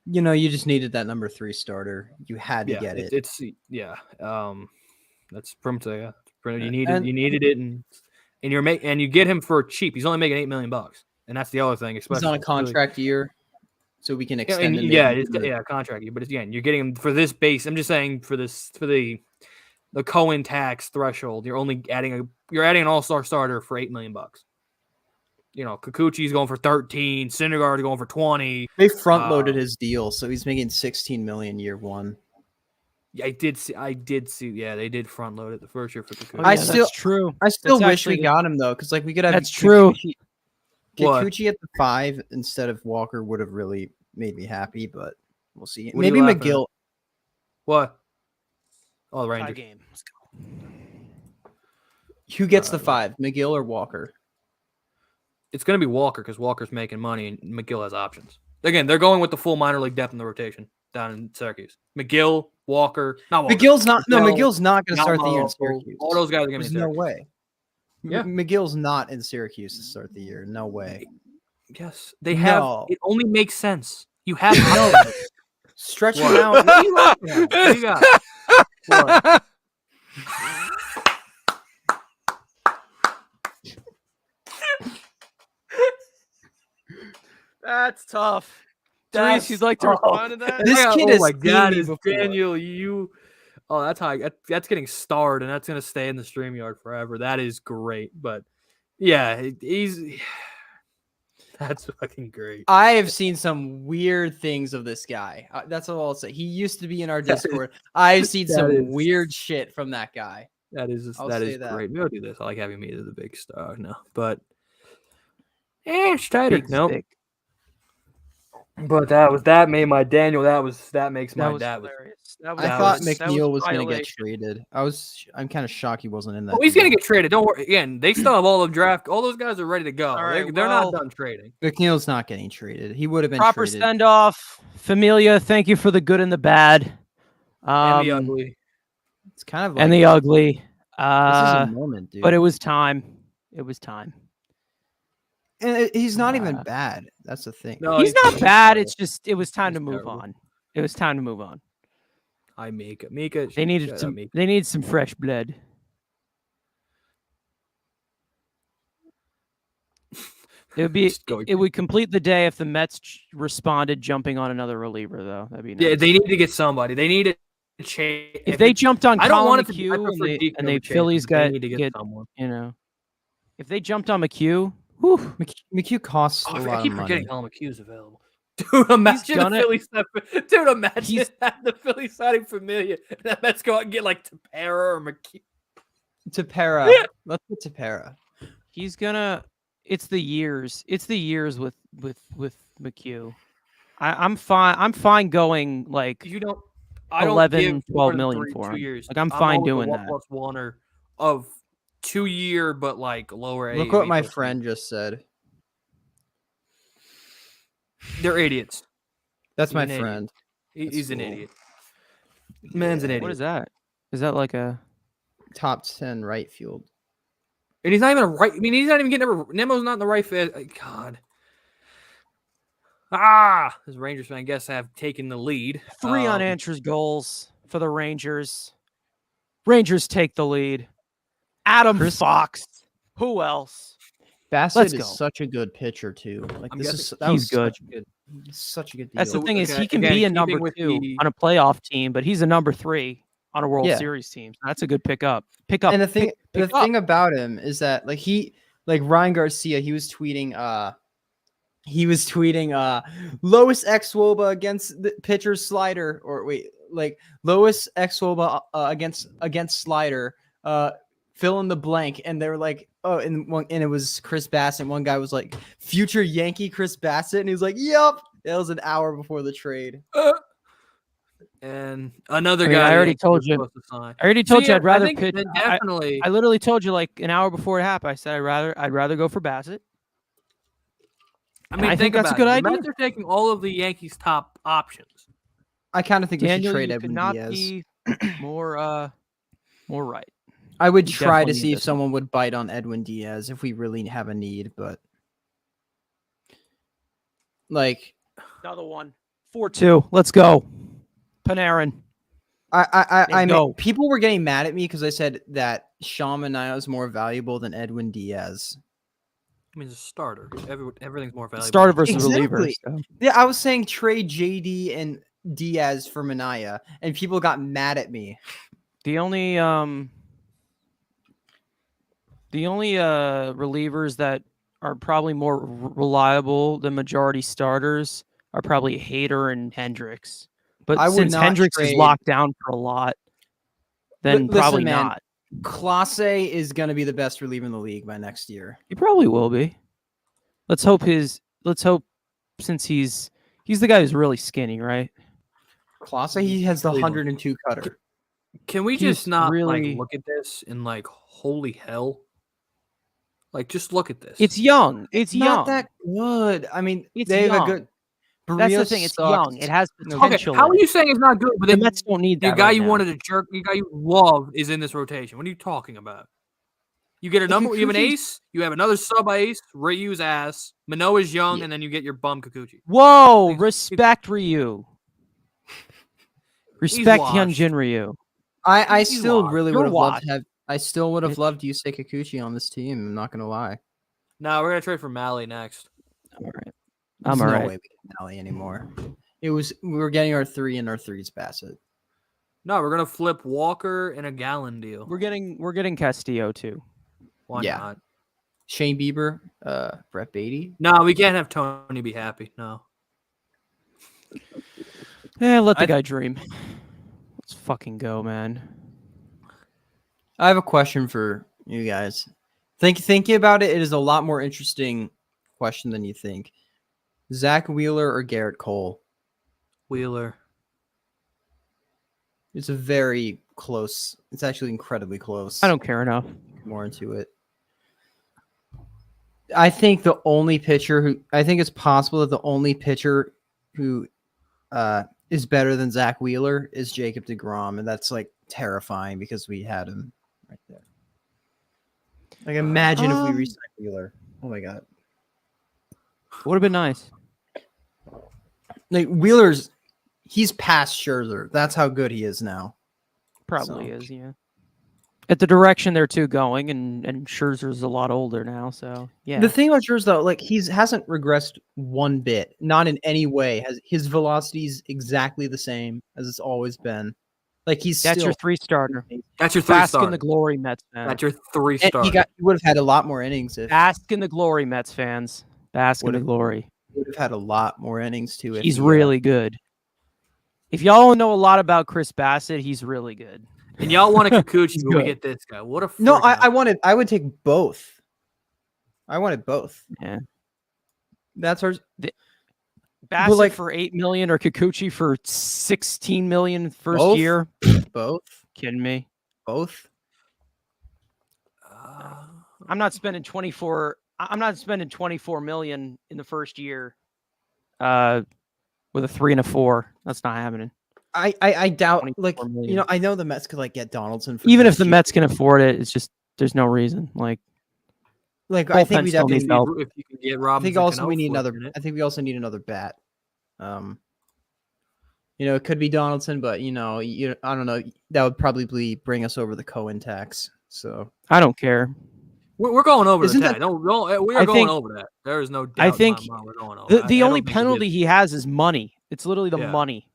You know, you just needed that number 3 starter. You had to get it. That's pretty much you needed it, and you get him for cheap. He's only making $8 million, and that's the other thing. Especially he's on a contract year, so we can extend him. Contract year. But again, you're getting him for this base. I'm just saying for the Cohen tax threshold, you're adding an all-star starter for $8 million. You know, Kikuchi's going for 13, Syndergaard's going for 20. They front-loaded his deal, so he's making $16 million year 1. Yeah, I did see. Yeah, they did front load it the first year for Kikuchi. That's true. I still wish we got him though, because like we could have. That's true. Kikuchi at the 5 instead of Walker would have really made me happy, but we'll see. What Maybe McGill. What? Oh, the Rangers. Game. Let's go. Who gets the 5, McGill or Walker? It's going to be Walker because Walker's making money and McGill has options. Again, they're going with the full minor league depth in the rotation down in Syracuse. McGill, Walker, not Walker. McGill's not. No, McGill, McGill's not going to start the year in Malmo, Syracuse. all those guys are going to There's be in no Syracuse. way. Yeah. McGill's not in Syracuse to start the year. No way. Yes, they have. No. It only makes sense. You have No. Stretch him out. What are you laughing at? What do you got? What? That's tough. Therese, you'd like to respond to that? This kid is my God, me is before. Daniel, you. Oh, that's getting starred, and that's gonna stay in the StreamYard forever. That is great, but yeah, he's that's fucking great. I have seen some weird things of this guy. That's all I'll say. He used to be in our Discord. I've seen some weird shit from that guy. That is great. We'll do this. I like having me as the big star. No, but it's tighter. Big Nope. stick. But that made my Daniel. That makes my That was dad. hilarious. I thought McNeil was going to get traded. I'm kind of shocked he wasn't in that. Oh, he's going to get traded. Don't worry. Again, they still have all the draft. All those guys are ready to go. All right, They're not done trading. McNeil's not getting traded. He would have been proper traded. send off. Familia, thank you for the good and the bad. And the ugly. It's kind of like And the ugly. this is a moment, dude. But it was time. It was time. And he's not even bad. That's the thing. No, He's not bad. terrible. It's just it was time He's to move terrible. on. It was time to move on. Mika. They needed some. They need some fresh blood. It would be. It would complete the day if the Mets responded jumping on another reliever, though. That'd be nice. Yeah, they need to get somebody. They need to change. If they jumped on I don't Colin want it to be. I McHugh prefer Deke and over the Chase, Phillies but they got need to get someone. you know, if they jumped on McHugh, whew, McHugh costs a I lot keep of forgetting money. Colin McHugh's available. Dude, imagine the gonna- Phillies. Dude, imagine the Phillies signing Familia, and the Mets go out and get like Tepera or McHugh. Tepera. Let's get Tepera. he's gonna. It's the years. It's the years with McHugh. I'm fine. I'm fine going like You don't. I 11, don't give 12 more than million 3 for 2 him. years. Like, I'm fine always a doing 1 that. plus 1 or of 2 year, but like lower. Look AAV what my plus friend just said. They're idiots. That's my an idiot. friend. He's an cool. idiot. Man's an idiot. What is that? Is that like a? Top 10 right field. And he's not even a right. I mean, he's not even getting. Nemo's not in the right fit. God. As a Rangers fan, I guess have taken the lead. 3 unanswered goals for the Rangers. Rangers take the lead. Adam Fox. Who else? Bassett Let's is go. such a good pitcher too. Like I'm this guessing- is that He's was good. such a good deal. That's the So, thing is okay, he can again, be a keeping number with 2 the- on a playoff team, but he's a number 3 on a World Yeah. Series team. So that's a good pickup. Pick up. And the thing pick up. thing about him is that like Ryan Garcia, he was tweeting Lois Xwoba against the pitcher's slider, or Lois Xwoba against slider, fill in the blank, and they were like, oh, and it was Chris Bassett. One guy was like, future Yankee Chris Bassett, and he was like, yep. That was an hour before the trade. And another I mean, guy. I already Yankees told were you. supposed to sign. I already told you yeah, I'd rather I think pitch. then definitely. I literally told you like an hour before it happened. I said I'd rather go for Bassett. I and mean, I think that's a about good it. idea. The Mets are taking all of the Yankees' top options. I kind of think Daniel, we should trade you could Edwin not Diaz. be more right. I would You try to definitely see need if this someone would bite on Edwin Diaz if we really have a need, but like Another one. 4-2. Let's go. Panarin. I go. mean, people were getting mad at me because I said that Sean Manaea is more valuable than Edwin Diaz. I mean, he's a starter. Everything's more valuable. Starter versus reliever. Exactly. Yeah, I was saying trade JD and Diaz for Manaea, and people got mad at me. The only relievers that are probably more reliable than majority starters are probably Hader and Hendricks. But I would since not Hendricks is trade- locked down for a lot, then Listen, probably man, not. Clase is going to be the best reliever in the league by next year. He probably will be. Let's hope since he's the guy who's really skinny, right? Clase, he has the 102 cutter. Can we He's just not really- like look at this and like, holy hell? Like, just look at this. It's young. It's Not young. that good. I mean, It's they have young. a good. That's the thing. It's young. It has Okay, potential. how are you saying it's not good? But The then Mets don't need the that guy right you now. wanted to jerk, the guy you love is in this rotation. What are you talking about? You get a number. You have an ace. You have another sub ace. Ryu's ass. Manoa's young, and then you get your bum Kikuchi. Whoa! Respect Ryu. Respect washed. Hyunjin Ryu. I He's still washed. really You're would have loved washed. to have. I still would have loved Yusei Kikuchi on this team. I'm not gonna lie. No, we're gonna trade for Mally next. All right. There's I'm all no right. way we can Mally anymore. We were getting our 3 and our 3's Bassett. No, we're gonna flip Walker and a Gallon deal. We're getting Castillo too. Why Yeah. not? Shane Bieber, Brett Beatty. No, we can't have Tony be happy. No. Let the guy dream. Let's fucking go, man. I have a question for you guys. Thinking about it, it is a lot more interesting question than you think. Zach Wheeler or Garrett Cole? Wheeler. It's a very close. It's actually incredibly close. I don't care enough. More into it. I think the only pitcher who I think it's possible that the only pitcher who is better than Zach Wheeler is Jacob deGrom, and that's like terrifying because we had him right there. Like imagine if we re-signed Wheeler. Oh my god. Would have been nice. Like he's past Scherzer. That's how good he is now. Probably is, yeah. At the direction they're two going, and Scherzer's a lot older now, so yeah. The thing about Scherzer though, like hasn't regressed one bit, not in any way. His velocity's exactly the same as it's always been. Like That's still your 3 starter. That's your 3 Bask star. in the glory, Mets fans. That's your 3 and star. he would have had a lot more innings if Bask in the glory, Mets fans. Bask in the glory. would have had a lot more innings too. If He's he, really good. If y'all don't know a lot about Chris Bassett, he's really good. And y'all want a Kikuchi, He's but we good. get this guy. What a No, freaking- I would take both. I wanted both. Yeah. That's our Bassett like- for $8 million or Kikuchi for $16 million first Both? year. both. Kidding me? Both. I'm not spending 24 million in the first year with a 3 and a 4. That's not happening. I doubt 24 like million. I know the Mets could like get Donaldson for Even if this the year. Mets can afford it, it's just there's no reason. Like I think bullpen we still definitely needs help. If you can get I Robinson, think also Cano we need for another. it. I think we also need another bat. It could be Donaldson, but I don't know. That would probably bring us over the Cohen tax. So I don't care. We're going over Isn't the that- tag. Don't, we I are going think- over that. There is no doubt. I think in my mind we're going over. The I only don't think we penalty get- he has is money. It's literally the Yeah. money.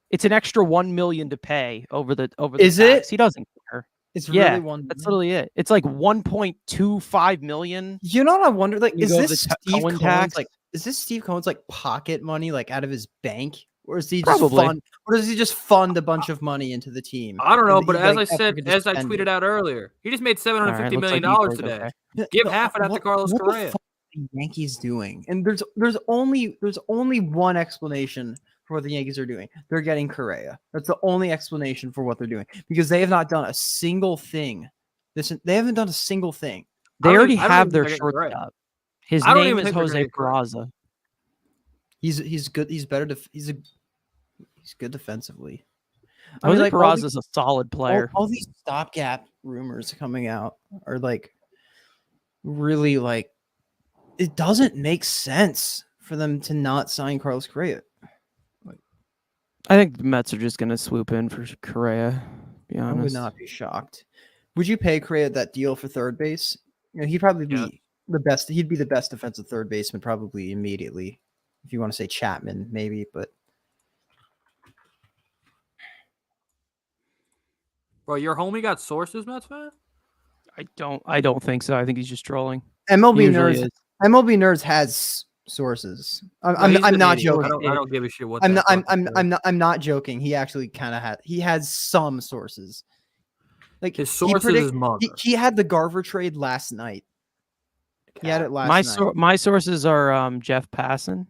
It's an extra $1 million to pay over the Is tax. it? He doesn't care. it's Yeah, really one. That's literally it. It's like 1.25 million. You know what I wonder? Like, You is go this the Steve Cohen Cohen's tax? like? Is this Steve Cohen's like pocket money, like out of his bank, or is he Probably. or does he just fund a bunch of money into the team? I don't know, And but he, as like, I said, after he just as I spend tweeted it? out earlier, he just made All right, $750 looks million like Eber's today. okay. Give half of that to What- Carlos what the Correa. fuck are the Yankees doing? And there's only one explanation for what the Yankees are doing. They're getting Correa. That's the only explanation for what they're doing because they have not done a single thing. They haven't done a single thing. They I don't already even- I don't have even their think they're getting shortstop. His I don't name even is think they're Jose getting Correa. Peraza. He's good. He's better. He's good defensively. I Jose mean, like, all Peraza these- is a solid player. all these stopgap rumors coming out are like really like it doesn't make sense for them to not sign Carlos Correa. I think the Mets are just going to swoop in for Correa. To be I would honest, not be shocked. Would you pay Correa that deal for third base? He'd probably be Yeah. the best. He'd be the best defensive third baseman probably immediately. If you want to say Chapman, maybe, but Bro, your homie got sources, Mets fan? I don't think so. I think he's just trolling. MLB Usually Nerds. is. MLB Nerds has sources. No, I'm he's not an idiot. joking. I don't give a shit what. I'm that not. fucking says. I'm not joking. He actually kind of had. He has some sources. Like His he source is his mother. He had the Garver trade last night. He had it last My night. my sources are Jeff Passan.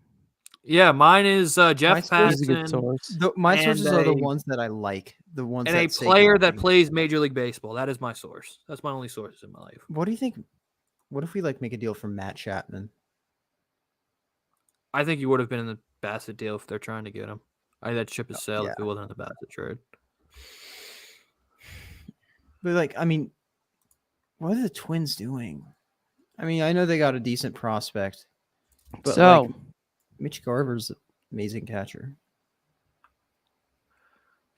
Yeah, mine is Jeff source He's a good Passan source. My and sources are the a- ones that I like. The ones and that a say player good that things. plays Major League Baseball. That is my source. That's my only sources in my life. What do you think? What if we like make a deal for Matt Chapman? I think you would have been in the Bassett deal if they're trying to get him. That ship is sailed if it wasn't the Bassett trade. But like, I mean, what are the Twins doing? I mean, I know they got a decent prospect, but like, Mitch Garver's an amazing catcher.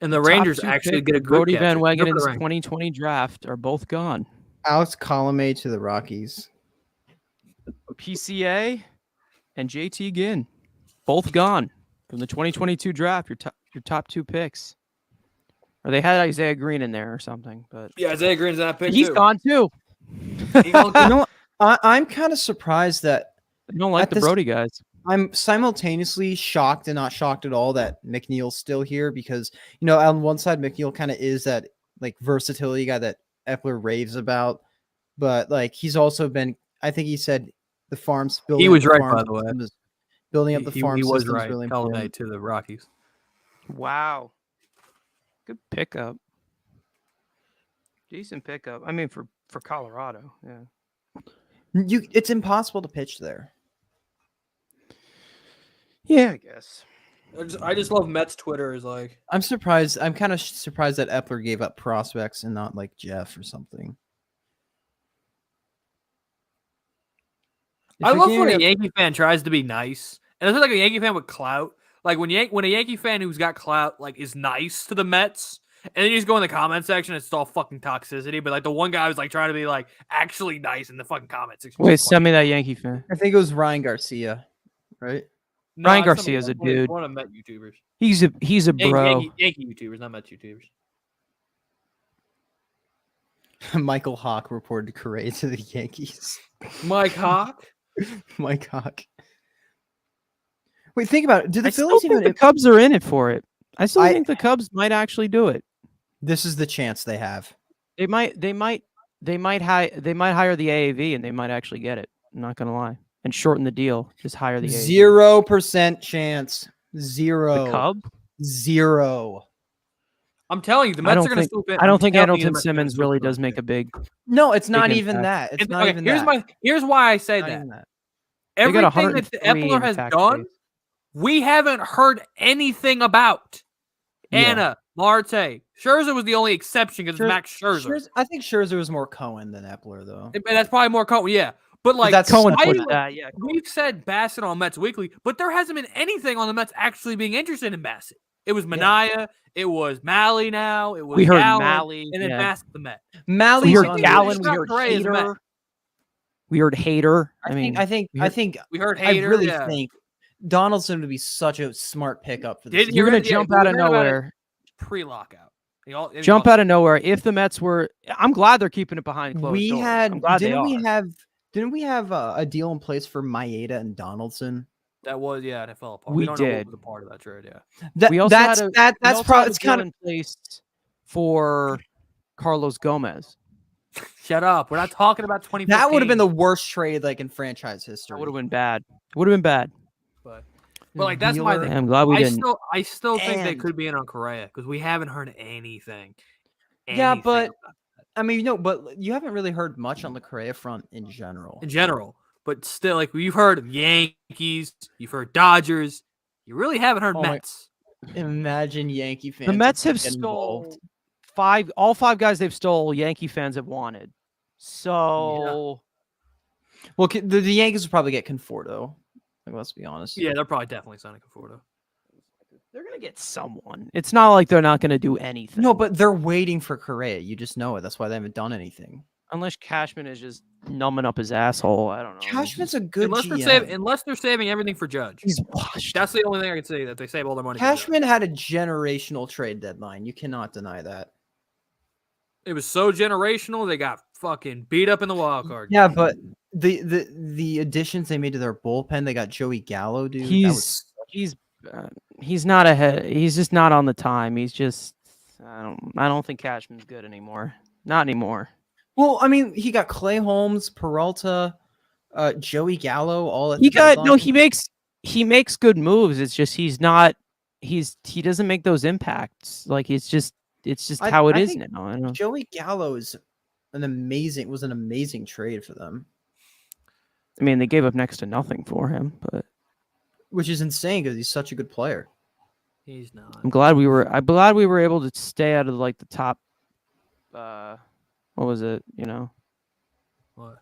And the Rangers actually get a good Brody catcher. Van Good for Wagenen's the Rangers. 2020 draft are both gone. Alex Colomé to the Rockies. PCA and JT Ginn, both gone from the 2022 draft. Your top 2 picks. Or they had Isaiah Green in there or something, but Yeah, Isaiah Green's that pick he's too. gone too. He gone too. You know, I'm kind of surprised that I don't like the Brody guys. I'm simultaneously shocked and not shocked at all that McNeil's still here because, you know, on one side, McNeil kind of is that like versatility guy that Epler raves about, but like he's also been, I think he said the farms. He was right, by the way. Building up the farm He was system is right. really Colomé important. to the Rockies. Wow. Good pickup. Decent pickup. I mean, for Colorado, yeah. It's impossible to pitch there. Yeah, I guess. I just love Mets Twitter is like. I'm surprised. I'm kind of surprised that Epler gave up prospects and not like Jeff or something. I love when a Yankee fan tries to be nice, and it's like a Yankee fan with clout. Like when a Yankee fan who's got clout like is nice to the Mets, and then you just go in the comment section, it's all fucking toxicity. But like the one guy was like trying to be like actually nice in the fucking comment section. Wait, send me that Yankee fan. I think it was Ryan Garcia, right? No, Ryan Garcia's a dude. One of Met YouTubers. He's a bro. Yankee YouTubers, not Met YouTubers. Michael Hawk reported Correa to the Yankees. Mike Hawk. Mike Hawk. Wait, think about it. Did the I still Phillies think even? the Cubs are in it for it. I still think the Cubs might actually do it. This is the chance they have. They might hire the AAV and they might actually get it. I'm not gonna lie. And shorten the deal. Just hire the AAV. 0% chance. Zero. The Cub? Zero. I'm telling you, the Mets are going to swoop in. I don't think Andrelton Simmons really does make a big. No, it's not even that. It's not even that. Here's why I say that. Everything that Epler has done, we haven't heard anything about. Anna, Marte, Scherzer was the only exception because Max Scherzer. I think Scherzer was more Cohen than Epler, though. That's probably more Cohen, yeah. But like that's Cohen. We've said Bassett on Mets Weekly, but there hasn't been anything on the Mets actually being interested in Bassett. It was Manaea, it was Malley now, it was we heard Gallen, Malley, and then Bassett the Met. Malley, we heard Gallen, we heard Hader. We heard Hader. I think we heard Hader. I really think Donaldson would be such a smart pickup for this. You're going to jump out of nowhere. Pre-lockout. Jump out of nowhere. If the Mets were, I'm glad they're keeping it behind closed doors. Didn't we have a deal in place for Maeda and Donaldson? That was and it fell apart. We don't did. know what was a part of that trade. Yeah. That's probably it's kind of placed for Carlos Gomez. Shut up. We're not talking about 2015. That would have been the worst trade like in franchise history. That would have been bad. Would have been bad. But like that's my thing. I'm glad we didn't. I still think they could be in on Correa because we haven't heard anything. Yeah, but I mean, but you haven't really heard much on the Correa front in general. But still, like you've heard Yankees, you've heard Dodgers, you really haven't heard Mets. Imagine Yankee fans. The Mets have stole all five guys they've stole. Yankee fans have wanted. So, well, the Yankees will probably get Conforto. Like, let's be honest. Yeah, they're probably definitely signing Conforto. They're gonna get someone. It's not like they're not gonna do anything. No, but they're waiting for Correa. You just know it. That's why they haven't done anything. Unless Cashman is just numbing up his asshole. I don't know. Cashman's a good unless they're saving everything for Judge. He's washed. That's the only thing I can say that they save all their money. Cashman had a generational trade deadline. You cannot deny that. It was so generational. They got fucking beat up in the wild card. Yeah, but the additions they made to their bullpen, they got Joey Gallo, dude. He's not ahead. He's just not on the time. He's just I don't think Cashman's good anymore. Not anymore. Well, I mean, he got Clay Holmes, Peralta, Joey Gallo, all at he makes good moves. It's just he doesn't make those impacts. Like it's just how it is now. I know. Joey Gallo was an amazing trade for them. I mean, they gave up next to nothing for him, but which is insane because he's such a good player. He's not. I'm glad we were able to stay out of like the top. What was it? What?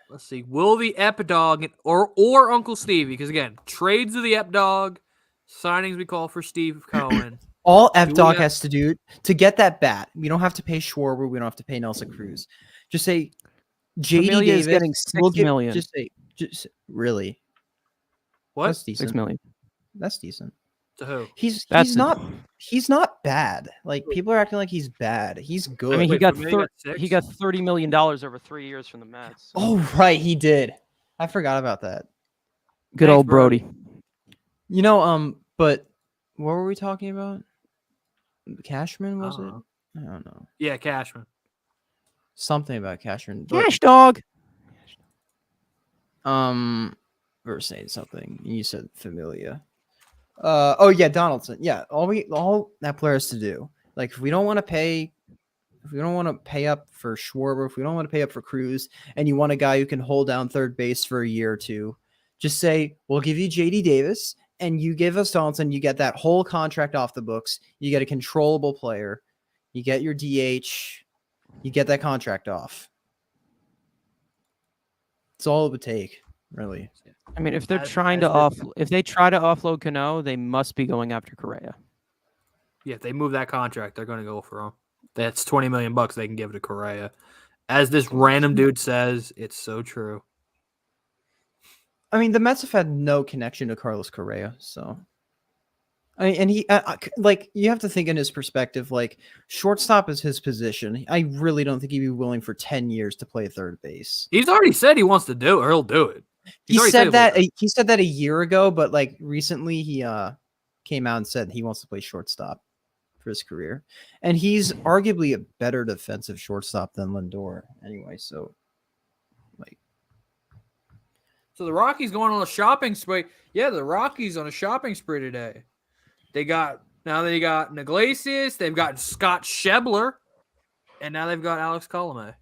Let's see. Will the Ep-Dog or Uncle Stevie? Because again, trades of the Ep-Dog, signings we call for Steve Cohen. All Ep-Dog has to do to get that bat. We don't have to pay Schwarber. We don't have to pay Nelson Cruz. Just say JD Familia Davis is getting $6 million. Just really. What? That's decent. $6 million. That's decent. To who? He's not bad. Like people are acting like he's bad. He's good. I mean, Wait, he got $30 million over 3 years from the Mets. So. Oh right, he did. I forgot about that. Good old Brody. But what were we talking about? Cashman, was it? I don't know. Yeah, Cashman. Something about Cashman. Cash dog. We were saying something. You said Familia. Oh yeah, Donaldson. Yeah, all that player has to do. Like if we don't want to pay up for Schwarber, if we don't want to pay up for Cruz, and you want a guy who can hold down third base for a year or two, just say we'll give you JD Davis and you give us Donaldson. You get that whole contract off the books. You get a controllable player. You get your DH. You get that contract off. It's all it would take, really. I mean, if they're trying to if they try to offload Cano, they must be going after Correa. Yeah, if they move that contract, they're going to go for him. That's $20 million they can give to Correa. As this random dude says, it's so true. I mean, the Mets have had no connection to Carlos Correa, so. I mean, and he like you have to think in his perspective. Like shortstop is his position. I really don't think he'd be willing for 10 years to play third base. He's already said he wants to do it, or he'll do it. He said that a year ago, but like recently he came out and said he wants to play shortstop for his career, and he's arguably a better defensive shortstop than Lindor anyway. So, like, so the Rockies going on a shopping spree. Yeah, the Rockies on a shopping spree today. They got Iglesias, they've got Scott Schebler, and now they've got Alex Colomé.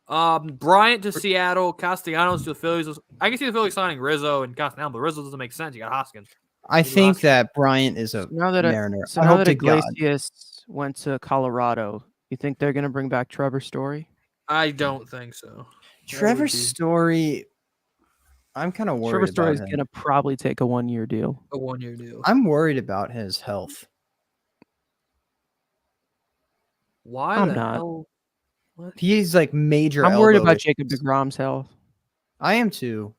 Bryant to Seattle, Castellanos to the Phillies. I can see the Phillies signing Rizzo and Castellanos, but Rizzo doesn't make sense. You got Hoskins. I think that Bryant is a Mariner. So now that Iglesias went to Colorado, you think they're going to bring back Trevor Story? I don't think so. Trevor Story, I'm kind of worried. Trevor Story is going to probably take a 1-year deal. A 1-year deal. I'm worried about his health. Why? I'm not. What? He's like major. I'm worried about Jacob deGrom's health. I am too.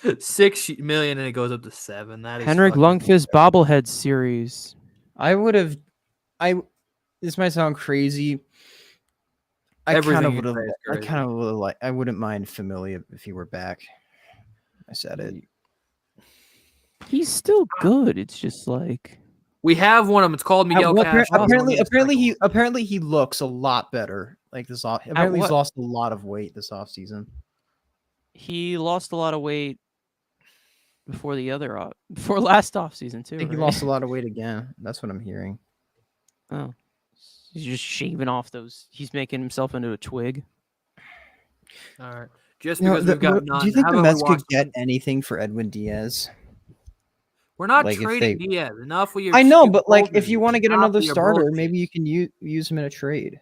$6 million and it goes up to $7 million. That is Henrik Lundqvist bobblehead series. This might sound crazy. I wouldn't mind Familia if he were back. I said it. He's still good. It's just like we have one of them. It's called Miguel Cash. Apparently he looks a lot better. Like this off. Apparently he's lost a lot of weight this offseason. He lost a lot of weight before last offseason too. I think he lost a lot of weight again. That's what I'm hearing. Oh. He's just shaving off those. He's making himself into a twig. All right. Just because we've got none. Do you think the Mets could get anything for Edwin Diaz? We're not trading Diaz. Enough with your. I know, but like, if you want to get another starter, maybe you can use him in a trade.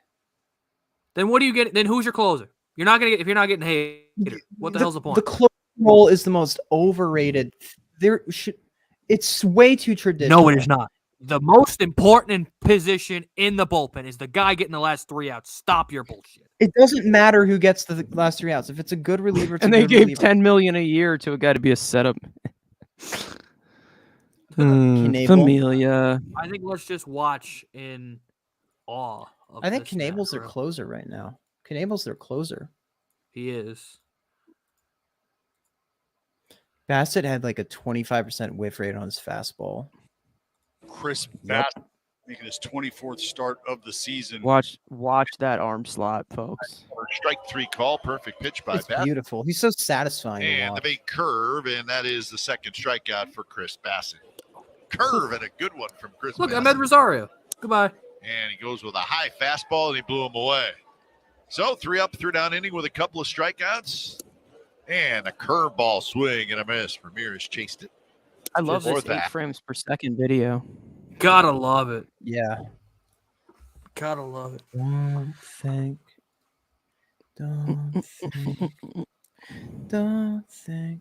Then what do you get? Then who's your closer? You're not gonna get if you're not getting Hayden. What the hell's the point? The closer role is the most overrated. It's way too traditional. No, it is not. The most important position in the bullpen is the guy getting the last 3 outs. Stop your bullshit. It doesn't matter who gets the last 3 outs. If it's a good reliever, and they gave $10 million a year to a guy to be a setup. Familia. I think let's just watch in awe. I think Knable's their closer right now. Knable's their closer. He is. Bassett had like a 25% whiff rate on his fastball. Chris Bassett making his 24th start of the season. Watch that arm slot, folks. Strike 3 call, perfect pitch by Bassett. Beautiful. He's so satisfying. And the big curve, and that is the second strikeout for Chris Bassett. Curve and a good one from Chris Look, Bassett. Ahmed Rosario. Goodbye. And he goes with a high fastball, and he blew him away. So 3 up, 3 down inning with a couple of strikeouts. And a curveball swing and a miss. Ramirez chased it. I love For this 8 that. frames per second video. Gotta love it. Yeah. Gotta love it. Don't think. Don't think.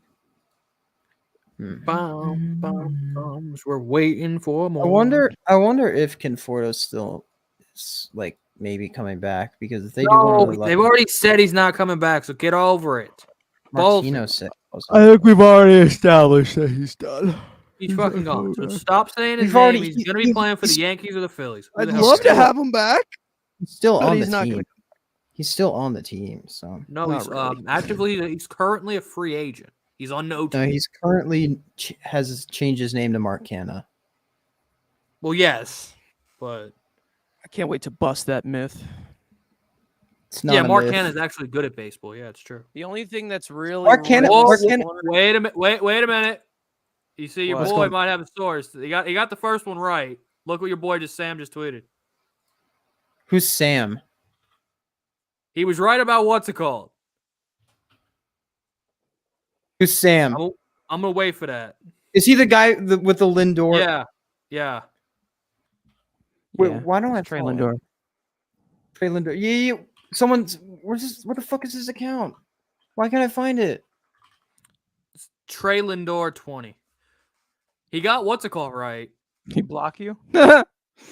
Bum, bum, bums. We're waiting for more. I wonder if Conforto's still like maybe coming back, because if they do want to, They've already said he's not coming back, so get over it. Both. Martino said. think we've already established that he's done. He's fucking gone. So stop saying his We've name. already- He's going to be playing for the he's- Yankees or the Phillies. Who I'd the hell love to cares? have him back. He's still But on he's the not team. gonna- He's still on the team. So No, Not he's really. actively. He's currently a free agent. He's on no team. no, he's currently has changed his name to Mark Canna. Well, yes, but I can't wait to bust that myth. It's not yeah, a Mark myth. Cannon is actually good at baseball. Yeah, it's true. The only thing that's really Mark Cannon- Whoa, Mark Cannon- wait a minute. Wait a minute. You see, your What? boy might have a source. He got the first one right. Look what your boy Sam just tweeted. Who's Sam? He was right about what's it called. Who's Sam? I'm gonna wait for that. Is he the guy with the Lindor? Yeah. Wait, Yeah, why don't I Trey follow him? Lindor. Trey Lindor. Yeah. Someone's. Where the fuck is his account? Why can't I find it? It's Trey Lindor 20. He got what's it called right. He block you? I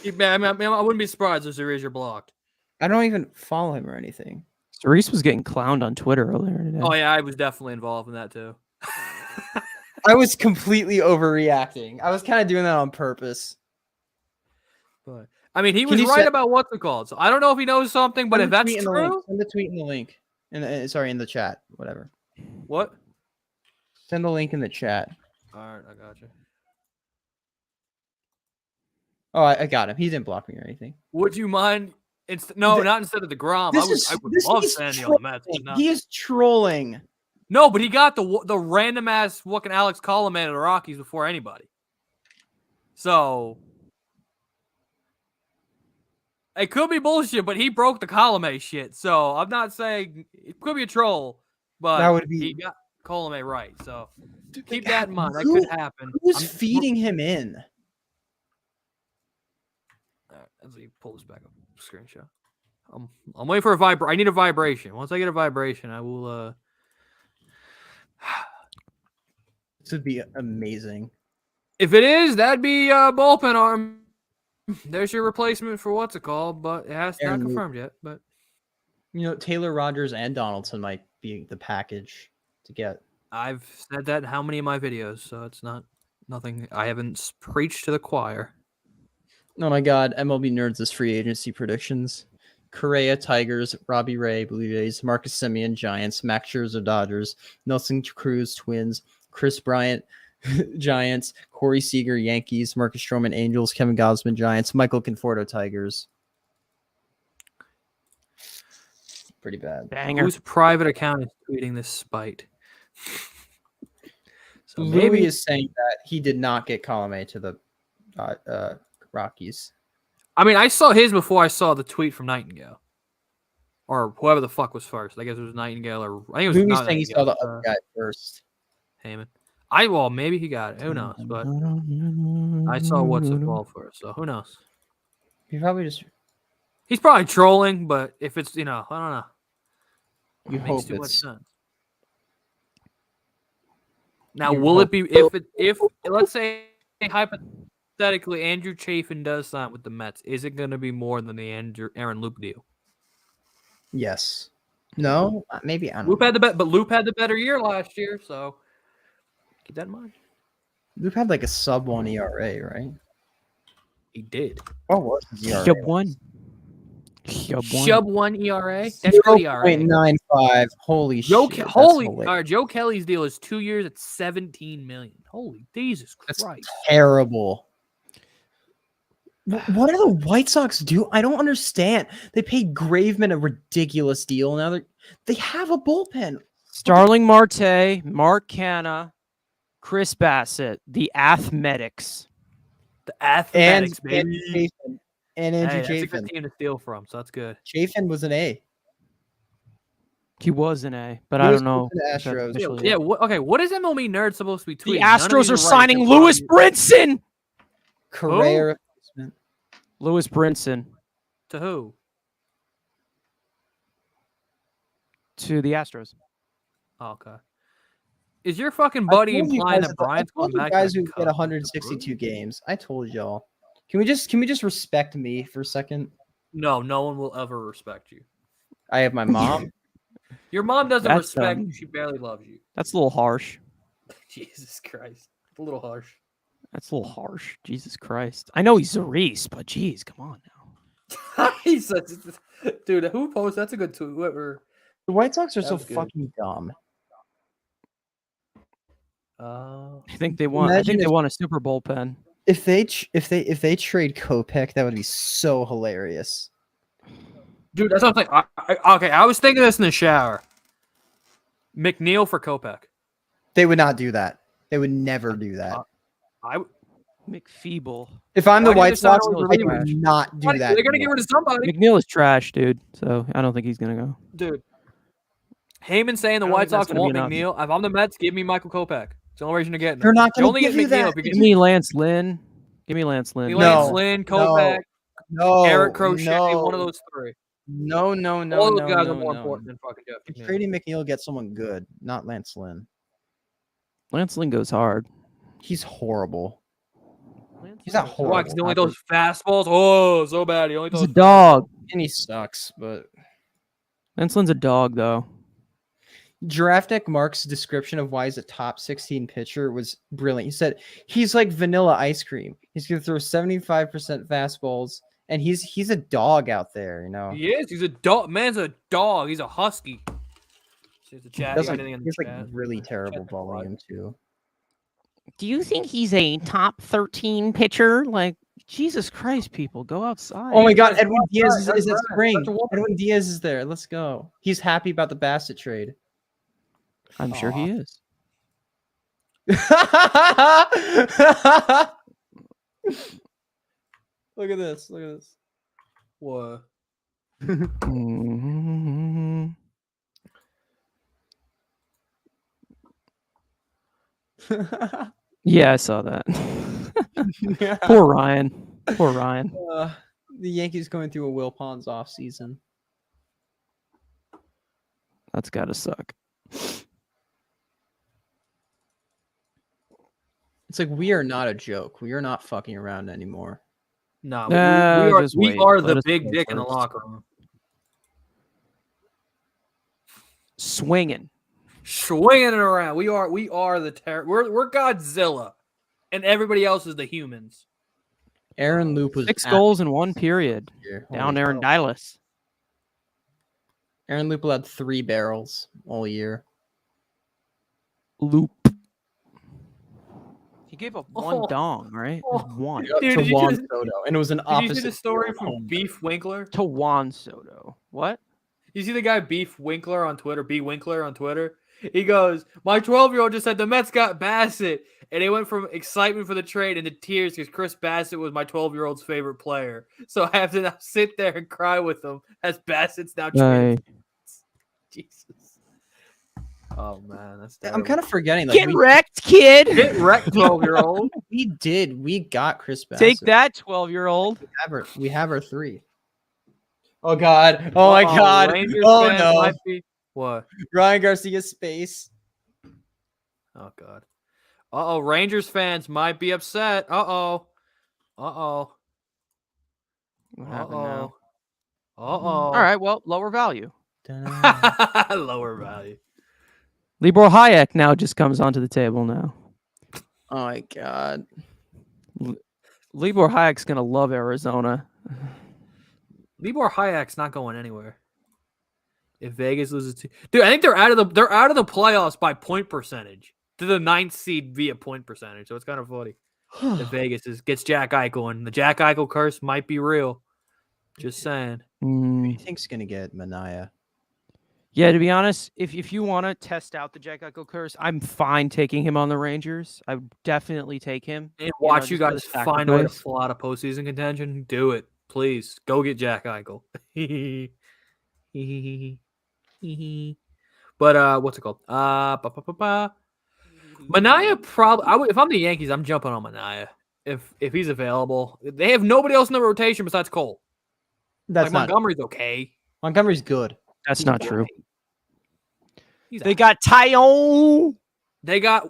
wouldn't be surprised if Cerise you're blocked. I don't even follow him or anything. Cerise was getting clowned on Twitter earlier today. Oh yeah, I was definitely involved in that too. I was completely overreacting. I was kind of doing that on purpose. But I mean, he Can was you right send- about what's it called. So I don't know if he knows something, but if Send the that's tweet in the link. true, Send the tweet in the link. In the chat. Whatever. what? Send the link in the chat. All right, I got you. Oh, I got him. He didn't block me or anything. Would you mind? Not instead of the Grom. I would love he's Sandy on the Mets. But trolling. not. He is trolling. No, but he got the random ass fucking Alex Colomé of the Rockies before anybody. So it could be bullshit, but he broke the Colomé shit. So I'm not saying it could be a troll, but That would be- he got Colomé right. So keep that in mind. That Who- could happen. Who's I'm- feeding him in? All right, let me pull this back up. Screenshot. I'm waiting for a I need a vibration. Once I get a vibration, I will. This would be amazing. If it is, that'd be bullpen arm. There's your replacement for what's it called, but it has not Aaron Luke. confirmed yet. But You know, Taylor Rogers and Donaldson might be the package to get. I've said that in how many of my videos, so it's nothing. I haven't preached to the choir. Oh my God, MLB Nerds is free agency predictions. Correa, Tigers, Robbie Ray, Blue Jays, Marcus Semien, Giants, Max Scherzer, Dodgers, Nelson Cruz, Twins, Chris Bryant, Giants, Corey Seager, Yankees, Marcus Stroman, Angels, Kevin Gausman, Giants, Michael Conforto, Tigers. Pretty bad. Banger. Whose private account is tweeting this spite? So Louis maybe is saying that he did not get Colomé to the Rockies. I mean, I saw his before I saw the tweet from Nightingale. Or whoever the fuck was first. I guess it was Nightingale or I think it was Louis not saying he saw Nightingale, the other guy first. Heyman. Maybe he got it. Who knows? But I saw what's it called first, so who knows? He probably just. He's probably trolling, but if it's I don't know. You It makes hope too much it's. sense. Now, You will hope- it be if let's say hypothetically Andrew Chafin does sign with the Mets, is it going to be more than the Aaron Loop deal? Yes. No. Maybe I don't. Loop know. had Loop had the better year last year, so keep that in mind. Loop had like a sub 1 ERA, right? He did. What was his ERA? Shub one. Shub one. Shub 1 ERA. That's good ERA. 0.95. Holy Joe shit. that's all hilarious. right, Joe Kelly's deal is 2 years at $17 million. Holy Jesus That's Christ. terrible. What do the White Sox do? I don't understand. They paid Graveman a ridiculous deal. Now they have a bullpen. Starling Marte, Mark Canna, Chris Bassett, the Athmetics. The Athletics, And baby. Chafin. And Hey, Andrew that's a Chafin. good team to steal from, so that's good. Chafin was an A. He was an A, but He I was don't know. the if that's Astros. officially Yeah. it. Okay. What is MLB Nerd supposed to be The tweeting? None of Astros these are right, signing except Lewis Bobby- Brinson. Correa replacement. Lewis Brinson To who? to the Astros. Oh, okay. Is your fucking I buddy told you implying guys that I Brian's told going you back guys to who the get Cubs? 162 games. I told y'all. Can we just respect me for a second? No, no one will ever respect you. I have my mom. Your mom doesn't That's, respect you. She barely loves you. That's a little harsh. Jesus Christ. A little harsh. That's a little harsh. Jesus Christ. I know he's Zarice, but geez, come on now. He's such dude. Who posted? That's a good tweet. Whoever. The White Sox are That so was good. fucking dumb. I think they want. I Imagine think they if- want a Super Bowl pen. If they trade Kopech, that would be so hilarious. Dude, that's what I'm saying. Okay, I was thinking this in the shower. McNeil for Kopech. They would not do that. They would never do that. I McFeeble. If I'm Why the do they White sign Sox, all I these would relievers? not do that. They're gonna get rid of somebody, McNeil is trash, dude. So I don't think he's gonna go. dude. Heyman saying the I don't White think that's Sox gonna be want enough. McNeil. If I'm the Mets, give me Michael Kopech. It's the only reason to get him. They're not You gonna only give get you McNeil that. if you Give get me Lance Lynn. Give me Lance Lynn. Lance No, Lynn, Kopech, No, Eric Crochet, no, one of those three. No, All those guys are more important than fucking Jeff If McNeil. trading McNeil gets someone good, not Lance Lynn. Lance Lynn goes hard. He's horrible. He's Lynn not goes horrible. Why? Because he only throws fastballs. Oh, so bad. He only He's throws a dog. And he sucks, but Lance Lynn's a dog, though. Draft Deck Mark's description of why he's a top 16 pitcher was brilliant. He said he's like vanilla ice cream. He's gonna throw 75% fastballs, and he's a dog out there, you know. He is. He's a dog. Man's a dog. He's a husky. Here's the chat. That's You got like, anything in the he's like chat? really terrible Chat volume too. Do you think he's a top 13 pitcher? Like, Jesus Christ, people, go outside. Oh my God, That's Edwin Diaz is that's at right. spring. That's a woman. Edwin Diaz is there. Let's go. He's happy about the Bassett trade. I'm sure he is. Look at this. Look at this. What? Mhm. Yeah, I saw that. Poor Ryan. Poor Ryan. The Yankees going through a Will Pons off season. That's gotta suck. It's like we are not a joke. We are not fucking around anymore. No, Nah, just we wait. are Let the us big go dick in the first. locker room. Swinging. Swinging it around. We are the we're Godzilla, and everybody else is the humans. Aaron Loop was 6 goals in 1 period. here. Down Holy Aaron cow. Dylas. Aaron Loop had 3 barrels all year. Loop. He gave up 1 Oh. dong, right? It was 1. Dude, to did you Juan just- Soto, and it was an Did opposite. you see the story field from home. Beef Winkler? To Juan Soto. What? You see the guy Beef Winkler on Twitter? B Winkler on Twitter. He goes, "My 12-year-old just said the Mets got Bassett," and it went from excitement for the trade into tears because Chris Bassett was my 12-year-old's favorite player. So I have to now sit there and cry with him as Bassett's now traded. Jesus. Oh man, that's terrible. I'm kind of forgetting. Like, Get wrecked, kid. Get wrecked, 12-year-old. we did. We got Chris Bassett. Take that, 12-year-old. We have our 3. Oh God. Oh my Uh-oh, God. Rangers Oh fans no. might be- What? Ryan Garcia's space. Oh god. Uh-oh, Rangers fans might be upset. Uh-oh. Uh-oh. What happened now? Uh-oh. All right, well, lower value. Uh-oh. Lower value. Libor Hayek now just comes onto the table now. Oh my God. Libor Hayek's going to love Arizona. Libor Hayek's not going anywhere. If Vegas loses to dude, I think they're out of the playoffs by point percentage to the 9th seed via point percentage. So it's kind of funny. If Vegas gets Jack Eichel, and the Jack Eichel curse might be real. Just saying. Who do you think's gonna get Manaea? Yeah, to be honest, if you want to test out the Jack Eichel curse, I'm fine taking him on the Rangers. I would definitely take him. And watch just you for the guys find a way to sacrifice. pull out a postseason contention. Do it. Please. Go get Jack Eichel. But what's it called? Manaea probably. If I'm the Yankees, I'm jumping on Manaea if he's available. They have nobody else in the rotation besides Cole. That's like not Montgomery's okay. Montgomery's good. That's not true. They got Tyone. They got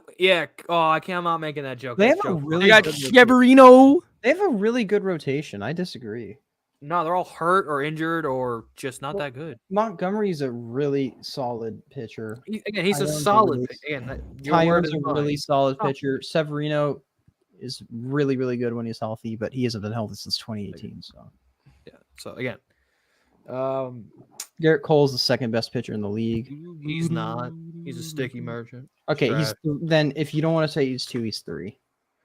Oh, I can't. I'm not making that joke. They That have a joke. really They got good Cheverino. They have a really good rotation. I disagree. No, they're all hurt or injured or just not that good. Montgomery's a really solid pitcher. He's a Tyone's solid. really- Your word Tyone's is a mine. really solid Oh. pitcher. Severino is really, really good when he's healthy, but he hasn't been healthy since 2018. So Yeah. So again, Garrett Cole's the second best pitcher in the league. he's not. He's a sticky merchant. Okay, Trash. then if you don't want to say he's 2, he's 3.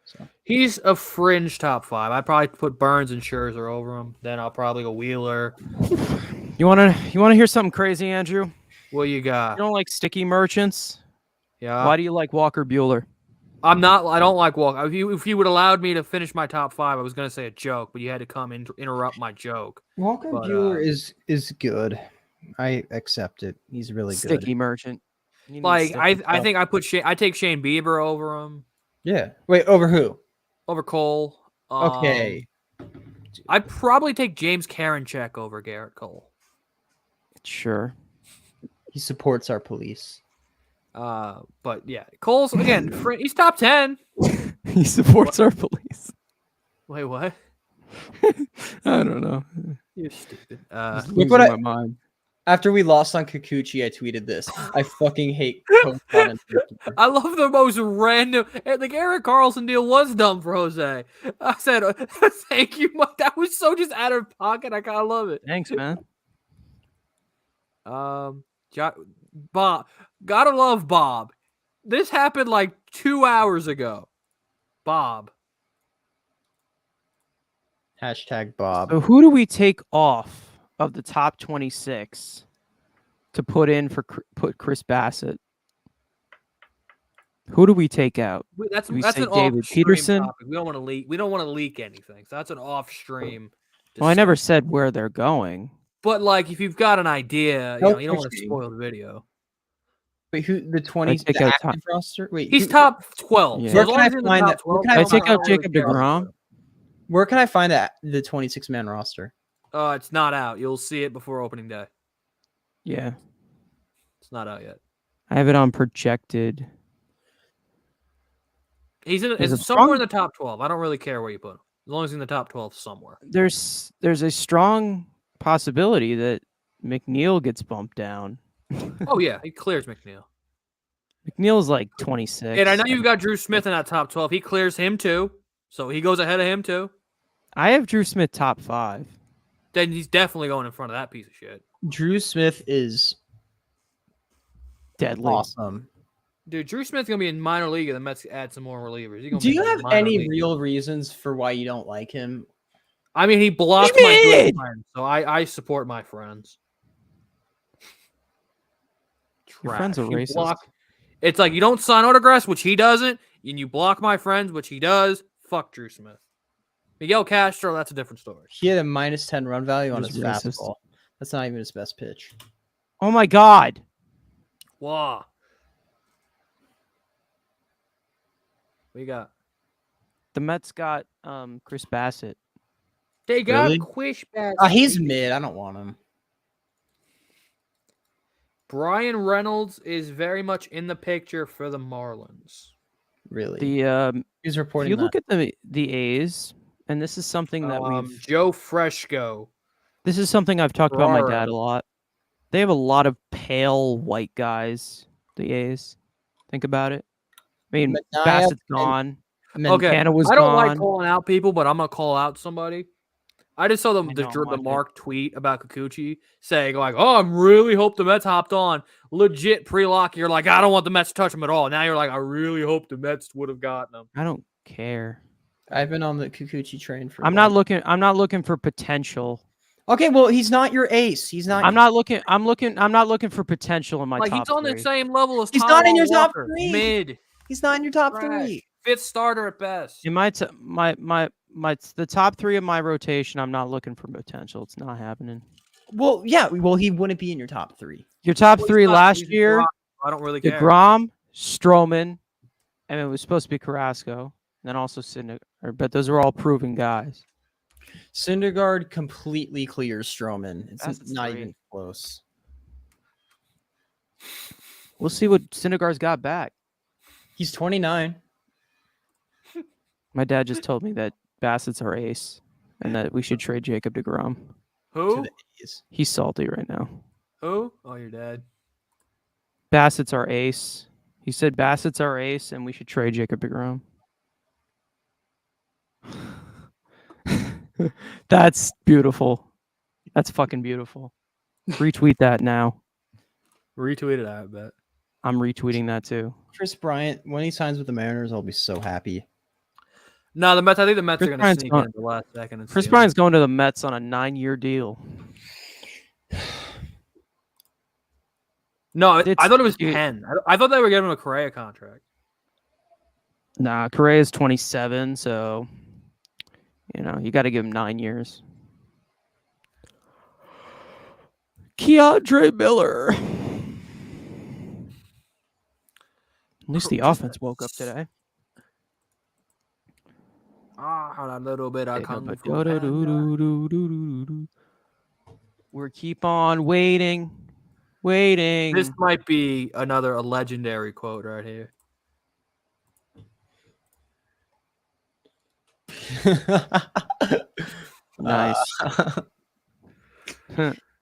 So He's a fringe top 5. I'd probably put Burns and Scherzer over him. Then I'll probably go Wheeler. You wanna hear something crazy, Andrew? What you You got? don't like sticky merchants? Yeah. Why do you like Walker Bueller? I don't like Walker. If you would allowed me to finish my top 5, I was gonna say a joke, but you had to come and interrupt my joke. Walker But, Bueller is good. I accept it. He's really good. Sticky merchant. You need Like sticky I stuff. think I take Shane Bieber over him, Yeah. Wait, over who? over Cole. Okay. I'd probably take James Karinchak over Garrett Cole. Sure. He supports our police. But yeah, Cole's again. He's top 10. He supports our police. Wait, what? I don't know. You're stupid. Just Look what losing my mind. After we lost on Kikuchi, I tweeted this. I fucking hate Coach Allen. I love the most random. The Garrett Carlson deal was dumb for Jose. I said, "Thank you, Mike." That was so just out of pocket. I kind of love it. Thanks, man. Bob, gotta love Bob. This happened like 2 hours ago. Bob. Hashtag Bob. So who do we take off of the top 26 to put in for put Chris Bassett? Who do we take out? That's we that's say an David off-stream Peterson? topic. We don't want to leak. We don't want to leak anything. So that's an off-stream. Well, I never discussion. said where they're going. But like, if you've got an idea, you don't want to spoil the video. Wait, who the 20 take the out active roster? Wait, He's who- top 12. Yeah. So Where as can long I as he's in the find top that? Where 12, can I I don't take out really Jacob care. DeGrom. Where can I find that the 26-man roster? It's not out. You'll see it before opening day. Yeah, It's not out yet. I have it on projected. He's in. There's It's a somewhere strong- in the top 12. I don't really care where you put him, as long as he's in the top 12 somewhere. There's a strong possibility that McNeil gets bumped down. Oh yeah, he clears McNeil. McNeil's like 26. And I know you've got Drew Smith in that top 12. He clears him too, so he goes ahead of him too. I have Drew Smith top 5. Then he's definitely going in front of that piece of shit. Drew Smith is Deadly. awesome. Dude, Drew Smith's gonna be in minor league, and the Mets add some more relievers. He's gonna Do be you in have minor any league. real reasons for why you don't like him? I mean, he blocked What do my you good mean? friends, so I support my friends. Your friends are You racist. It's like you don't sign autographs, which he doesn't, and you block my friends, which he does. Fuck Drew Smith. Miguel Castro, that's a different story. He had a minus 10 run value on He's his racist. fastball. That's not even his best pitch. Oh my God. Wow. What you got? The Mets got Chris Bassett. They got Really? Quish Bass. He's mid. I don't want him. Brian Reynolds is very much in the picture for the Marlins. Really. The He's if reporting you that. look at the A's, and this is something that we've Joe Freshco. this is something I've talked about my Ferraro. dad a lot. They have a lot of pale white guys, the A's. Think about it. I mean, Manaea Bassett's and- gone. Okay, Canna was I don't gone. like calling out people, but I'm gonna call out somebody. I just saw I know, the watch it. Mark tweet about Kikuchi saying like, "Oh, I really hope the Mets hopped on." Legit pre-lock, you're like, "I don't want the Mets to touch him at all." Now you're like, "I really hope the Mets would have gotten him." I don't care. I've been on the Kikuchi train for. I'm not looking for potential. Okay, well, he's not your ace. He's not. I'm not looking for potential in my Like top he's on the 3. same level as He's not in Taijuan your top Walker. 3. Mid, He's not in your top trash. 3. Fifth starter at best. In the top 3 of my rotation, I'm not looking for potential. It's not happening. Well, yeah. Well, he wouldn't be in your top 3. Your top Well, he's 3 not- last he's year, rock I don't really care. DeGrom, Stroman, and it was supposed to be Carrasco, and then also Syndergaard. But those are all proven guys. Syndergaard completely clears Stroman. It's That's not great. even close. We'll see what Syndergaard's got back. He's 29. My dad just told me that Bassett's our ace, and that we should trade Jacob DeGrom. To Who? the A's. He's salty right now. Who? Oh, your dad. Bassett's our ace. He said Bassett's our ace, and we should trade Jacob DeGrom. That's beautiful. That's fucking beautiful. Retweet that now. Retweeted, I bet. I'm retweeting that too. Chris Bryant, when he signs with the Mariners, I'll be so happy. No, the Mets. I think the Mets Chris are going to Bryant's sneak gone- in at the last second. And Chris steal him. Bryant's going to the Mets on a 9-year deal. No, I It's- thought it was dude. 10. I thought they were giving him a Correa contract. Nah, Correa's 27, so you got to give him 9 years. Keandre Miller. At least the offense woke up today. A little bit of kung fu. panda. Do-do-do-do-do-do-do-do. We keep on waiting. This might be a legendary quote right here. Nice.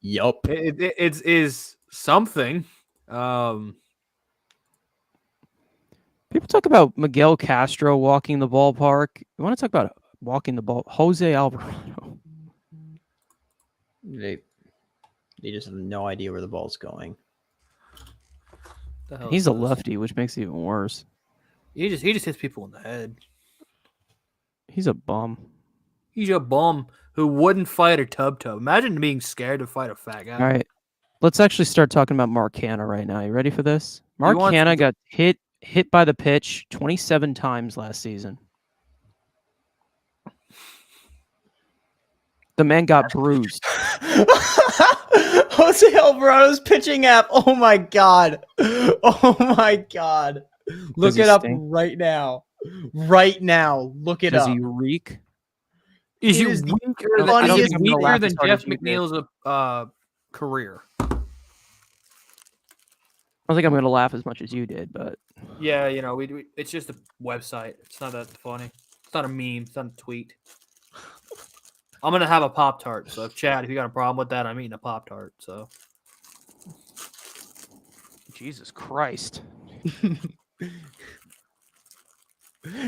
Yup. It is something. People talk about Miguel Castro walking the ballpark. You want to talk about walking the ball? Jose Alvarado. They just have no idea where the ball's going. The hell He's a is this? lefty, which makes it even worse. He just hits people in the head. He's a bum. He's a bum who wouldn't fight a tub. Imagine being scared to fight a fat guy. All right. Let's actually start talking about Mark Hanna right now. You ready for this? Mark wants Hanna to- got hit by the pitch 27 times last season. The man got bruised. Jose Alvarado's pitching app. Oh my god. Oh my god. Look he it up stink? right now. Right now. Look it Does up. he reek? Is It he is the weaker I than, don't is think he I'm gonna weaker laugh than as hard Jeff as you did. McNeil's career? I don't think I'm going to laugh as much as you did, but Yeah, we it's just a website. It's not that funny. It's not a meme. It's not a tweet. I'm gonna have a Pop-Tart. So, Chad, if you got a problem with that, I'm eating a Pop-Tart. So, Jesus Christ.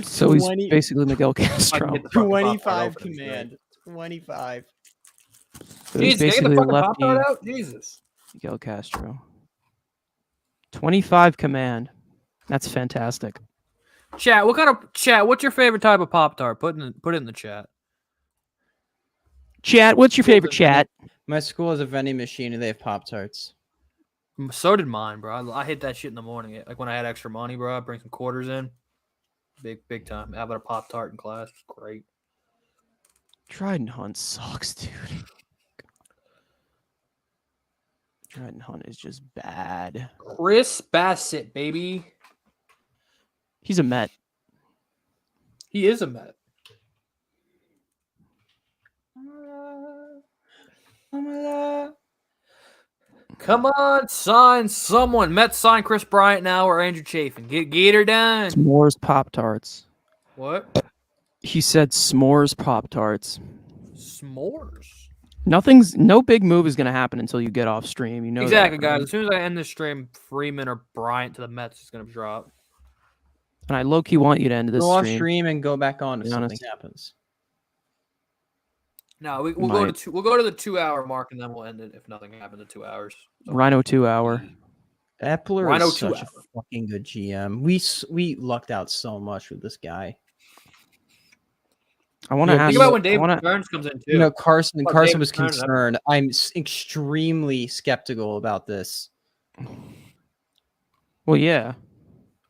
So he's 20 basically Miguel I can Castro. get the fucking Pop-Tart 25 open, it's command. 25. So he's Jesus, can I get the basically fucking lefty Pop-Tart out? Jesus. Miguel Castro. 25 command. That's fantastic. Chat, what's your favorite type of Pop-Tart? Put it in the chat. Chat, what's your favorite chat? My school has a vending machine and they have Pop-Tarts. So did mine, bro. I hit that shit in the morning. Like when I had extra money, bro, I'd bring some quarters in. Big time. Having a Pop-Tart in class was great. Trident Hunt sucks, dude. Trident Hunt is just bad. Chris Bassett, baby. He's a Met. He is a Met. Come on, sign someone. Mets sign Chris Bryant now or Andrew Chafin. Get her done. S'mores Pop-Tarts. What? He said s'mores Pop-Tarts. S'mores. No big move is going to happen until you get off stream. You know Exactly, that, guys. right? As soon as I end this stream, Freeman or Bryant to the Mets is going to drop. And I low-key want you to end this Go off stream. stream and go back on if Be something honest. happens. No, we'll go to we'll go to the 2-hour mark and then we'll end it if nothing happens in 2 hours. So, Rhino 2-hour. Epler Rhino is such 2 a fucking good GM. We lucked out so much with this guy. I want to Yeah, ask. think about when I David wanna- Burns comes in too. You know, Carson Oh, was David Turner, concerned. I'm extremely skeptical about this. Well, yeah.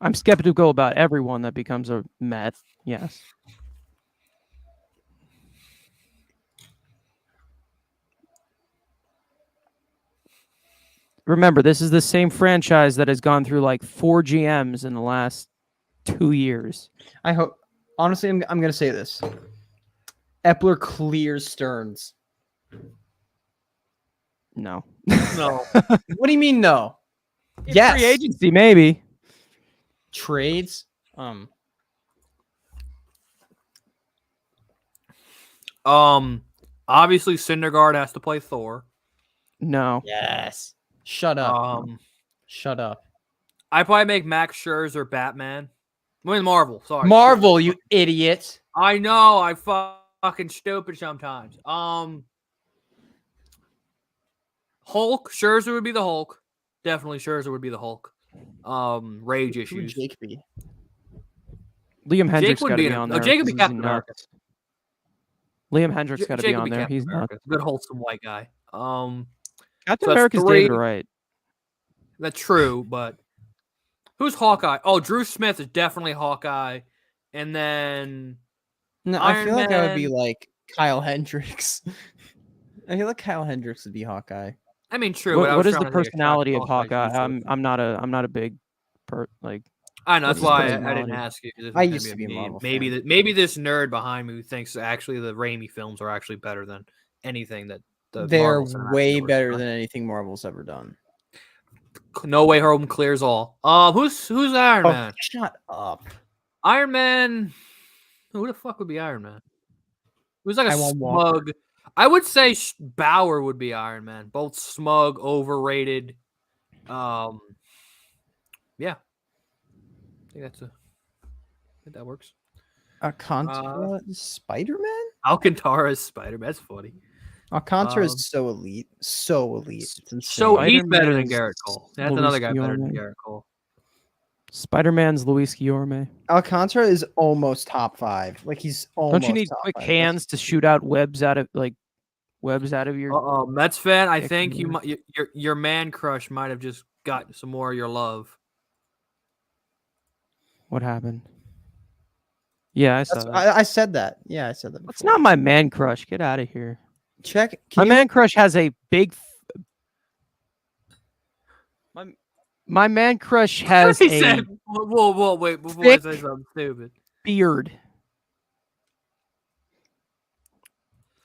I'm skeptical about everyone that becomes a Met. Yes. remember, this is the same franchise that has gone through like 4 GMs in the last 2 years. I hope. Honestly, I'm gonna say this. Epler clears Stearns. No. No. What do you mean no? In Yes. free agency, maybe. Trades. Obviously Syndergaard has to play Thor. No. Yes. Shut up. Shut up. I probably make Max Scherzer Batman. I mean Marvel. Sorry, Marvel, Scherzer. you idiot. I know. I fucking stupid sometimes. Hulk. Scherzer would be the Hulk. Definitely Scherzer would be the Hulk. Rage Who would issues. Jake be? Liam Hendricks got wouldn't to be be in it. on No, there. Jake would be 'cause he's Captain America. nuts. Liam Hendricks got to Jake be would on there. Captain He's America. nuts. Good wholesome white guy. Captain that's America's 3. David Wright. That's true, but who's Hawkeye? Oh, Drew Smith is definitely Hawkeye. And then No, I feel like that would be Man. like Kyle Hendricks. I feel like Kyle Hendricks would be Hawkeye. I mean, true. but I What was is the trying to think personality of Hawkeye's Hawkeye? usually- I'm not a big like. I know that's what's his why I didn't personality? ask you. 'Cause this I was used gonna to be a meme. Marvel Maybe fan. maybe this nerd behind me who thinks actually the Raimi films are actually better than anything that the They're Marvel Cinematic way Universe better has than anything Marvel's ever done. done. No Way Home clears all. Who's Iron Oh, Man? shut up. Iron Man. Who the fuck would be Iron Man? Who's like a I want Walker. smug? I would say Bauer would be Iron Man. Both smug, overrated. Yeah, I think that works. Alcantara Spider-Man? Alcantara's Spider-Man. That's funny. Alcantara Um, is so elite. So elite. It's insane. So he's better than Spider-Man's Garrett Cole. That's Luis another guy better than Guillorme. Garrett Cole. Spider-Man's Luis Guillorme. Alcantara is almost top 5. Like he's almost Don't you need top quick 5. hands to shoot out webs out of your? Mets fan. I Pick think him. your man crush might have just got some more of your love. What happened? Yeah, I saw That's- that. I said that. Yeah, I said that before. It's not my man crush. Get out of here. Check. My Can you man crush has a big. My man crush has He a said, "Whoa, wait! Before thick- I say something stupid." beard.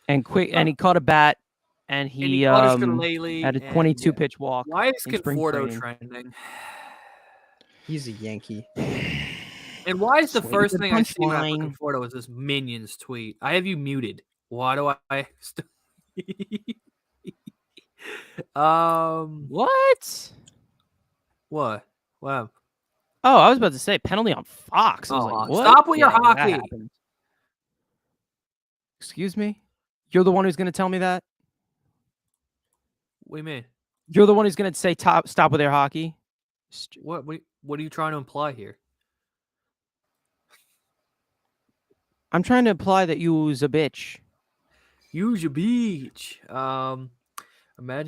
And he caught a bat, and he caught his shillelagh had a and- 22 pitch walk. Why is in spring Conforto training. trending? He's a Yankee. And why is the Sweet first good thing I see when I punchline. put Conforto is this Minions tweet? I have you muted. Why do I? What? What? Wow. Oh, I was about to say penalty on Fox. I was Oh, like, what? stop with your Yeah, that hockey. happened. Excuse me? You're the one who's going to tell me that? What do you mean? You're the one who's going to say stop with your hockey? What are you trying to imply here? I'm trying to imply that you was a bitch. Use your beach. Imagine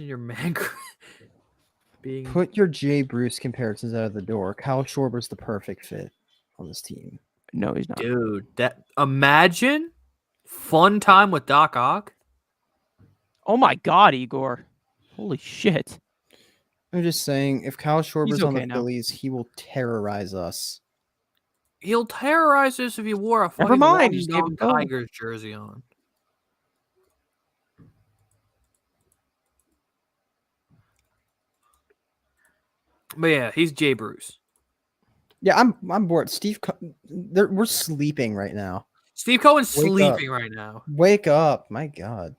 your man being. Put your Jay Bruce comparisons out of the door. Kyle Schwarber's the perfect fit on this team. No, he's not. Dude, imagine fun time with Doc Ock. Oh my God, Igor. Holy shit. I'm just saying, if Kyle Schwarber's on okay the now. Phillies, he will terrorize us. He'll terrorize us if he wore a fucking mind, just gave Long it going. Tigers jersey on. But yeah, he's Jay Bruce. Yeah, I'm bored. We're sleeping right now. Steve Cohen's Wake up. sleeping right now. Wake up. My God.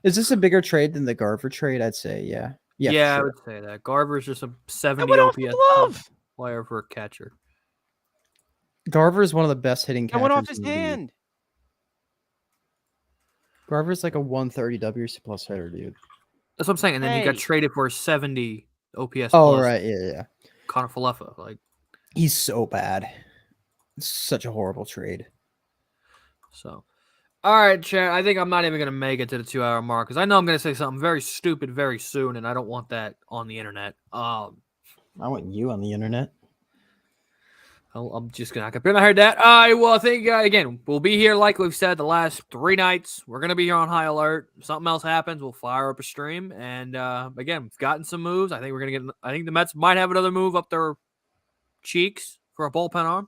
Is this a bigger trade than the Garver trade? I'd say, yeah. Yeah, Yeah, I sure. would say that. Garver's just a I 70 went off the OPS glove. player for a catcher. Garver is one of the best hitting I catchers. went off his in the league. hand. Garver's like a 130 WC plus hitter, dude. That's what I'm saying. And then he got Hey. traded for a 70 OPS Oh, plus. right. Yeah. Connor Falefa. Like, He's so bad. It's such a horrible trade. so. All right, Chad. I think I'm not even going to make it to the 2-hour mark because I know I'm going to say something very stupid very soon, and I don't want that on the internet. I want you on the internet. I'm just not gonna heard that. Well, I think again we'll be here like we've said the last 3 nights. We're gonna be here on high alert. If something else happens, we'll fire up a stream. And again, we've gotten some moves. I think we're gonna get. I think the Mets might have another move up their cheeks for a bullpen arm.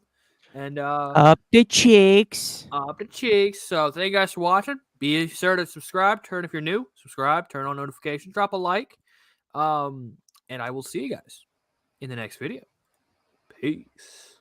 And Up the cheeks. Up the cheeks. So thank you guys for watching. Be sure to subscribe. Turn if you're new. Subscribe. Turn on notifications. Drop a like. And I will see you guys in the next video. Peace.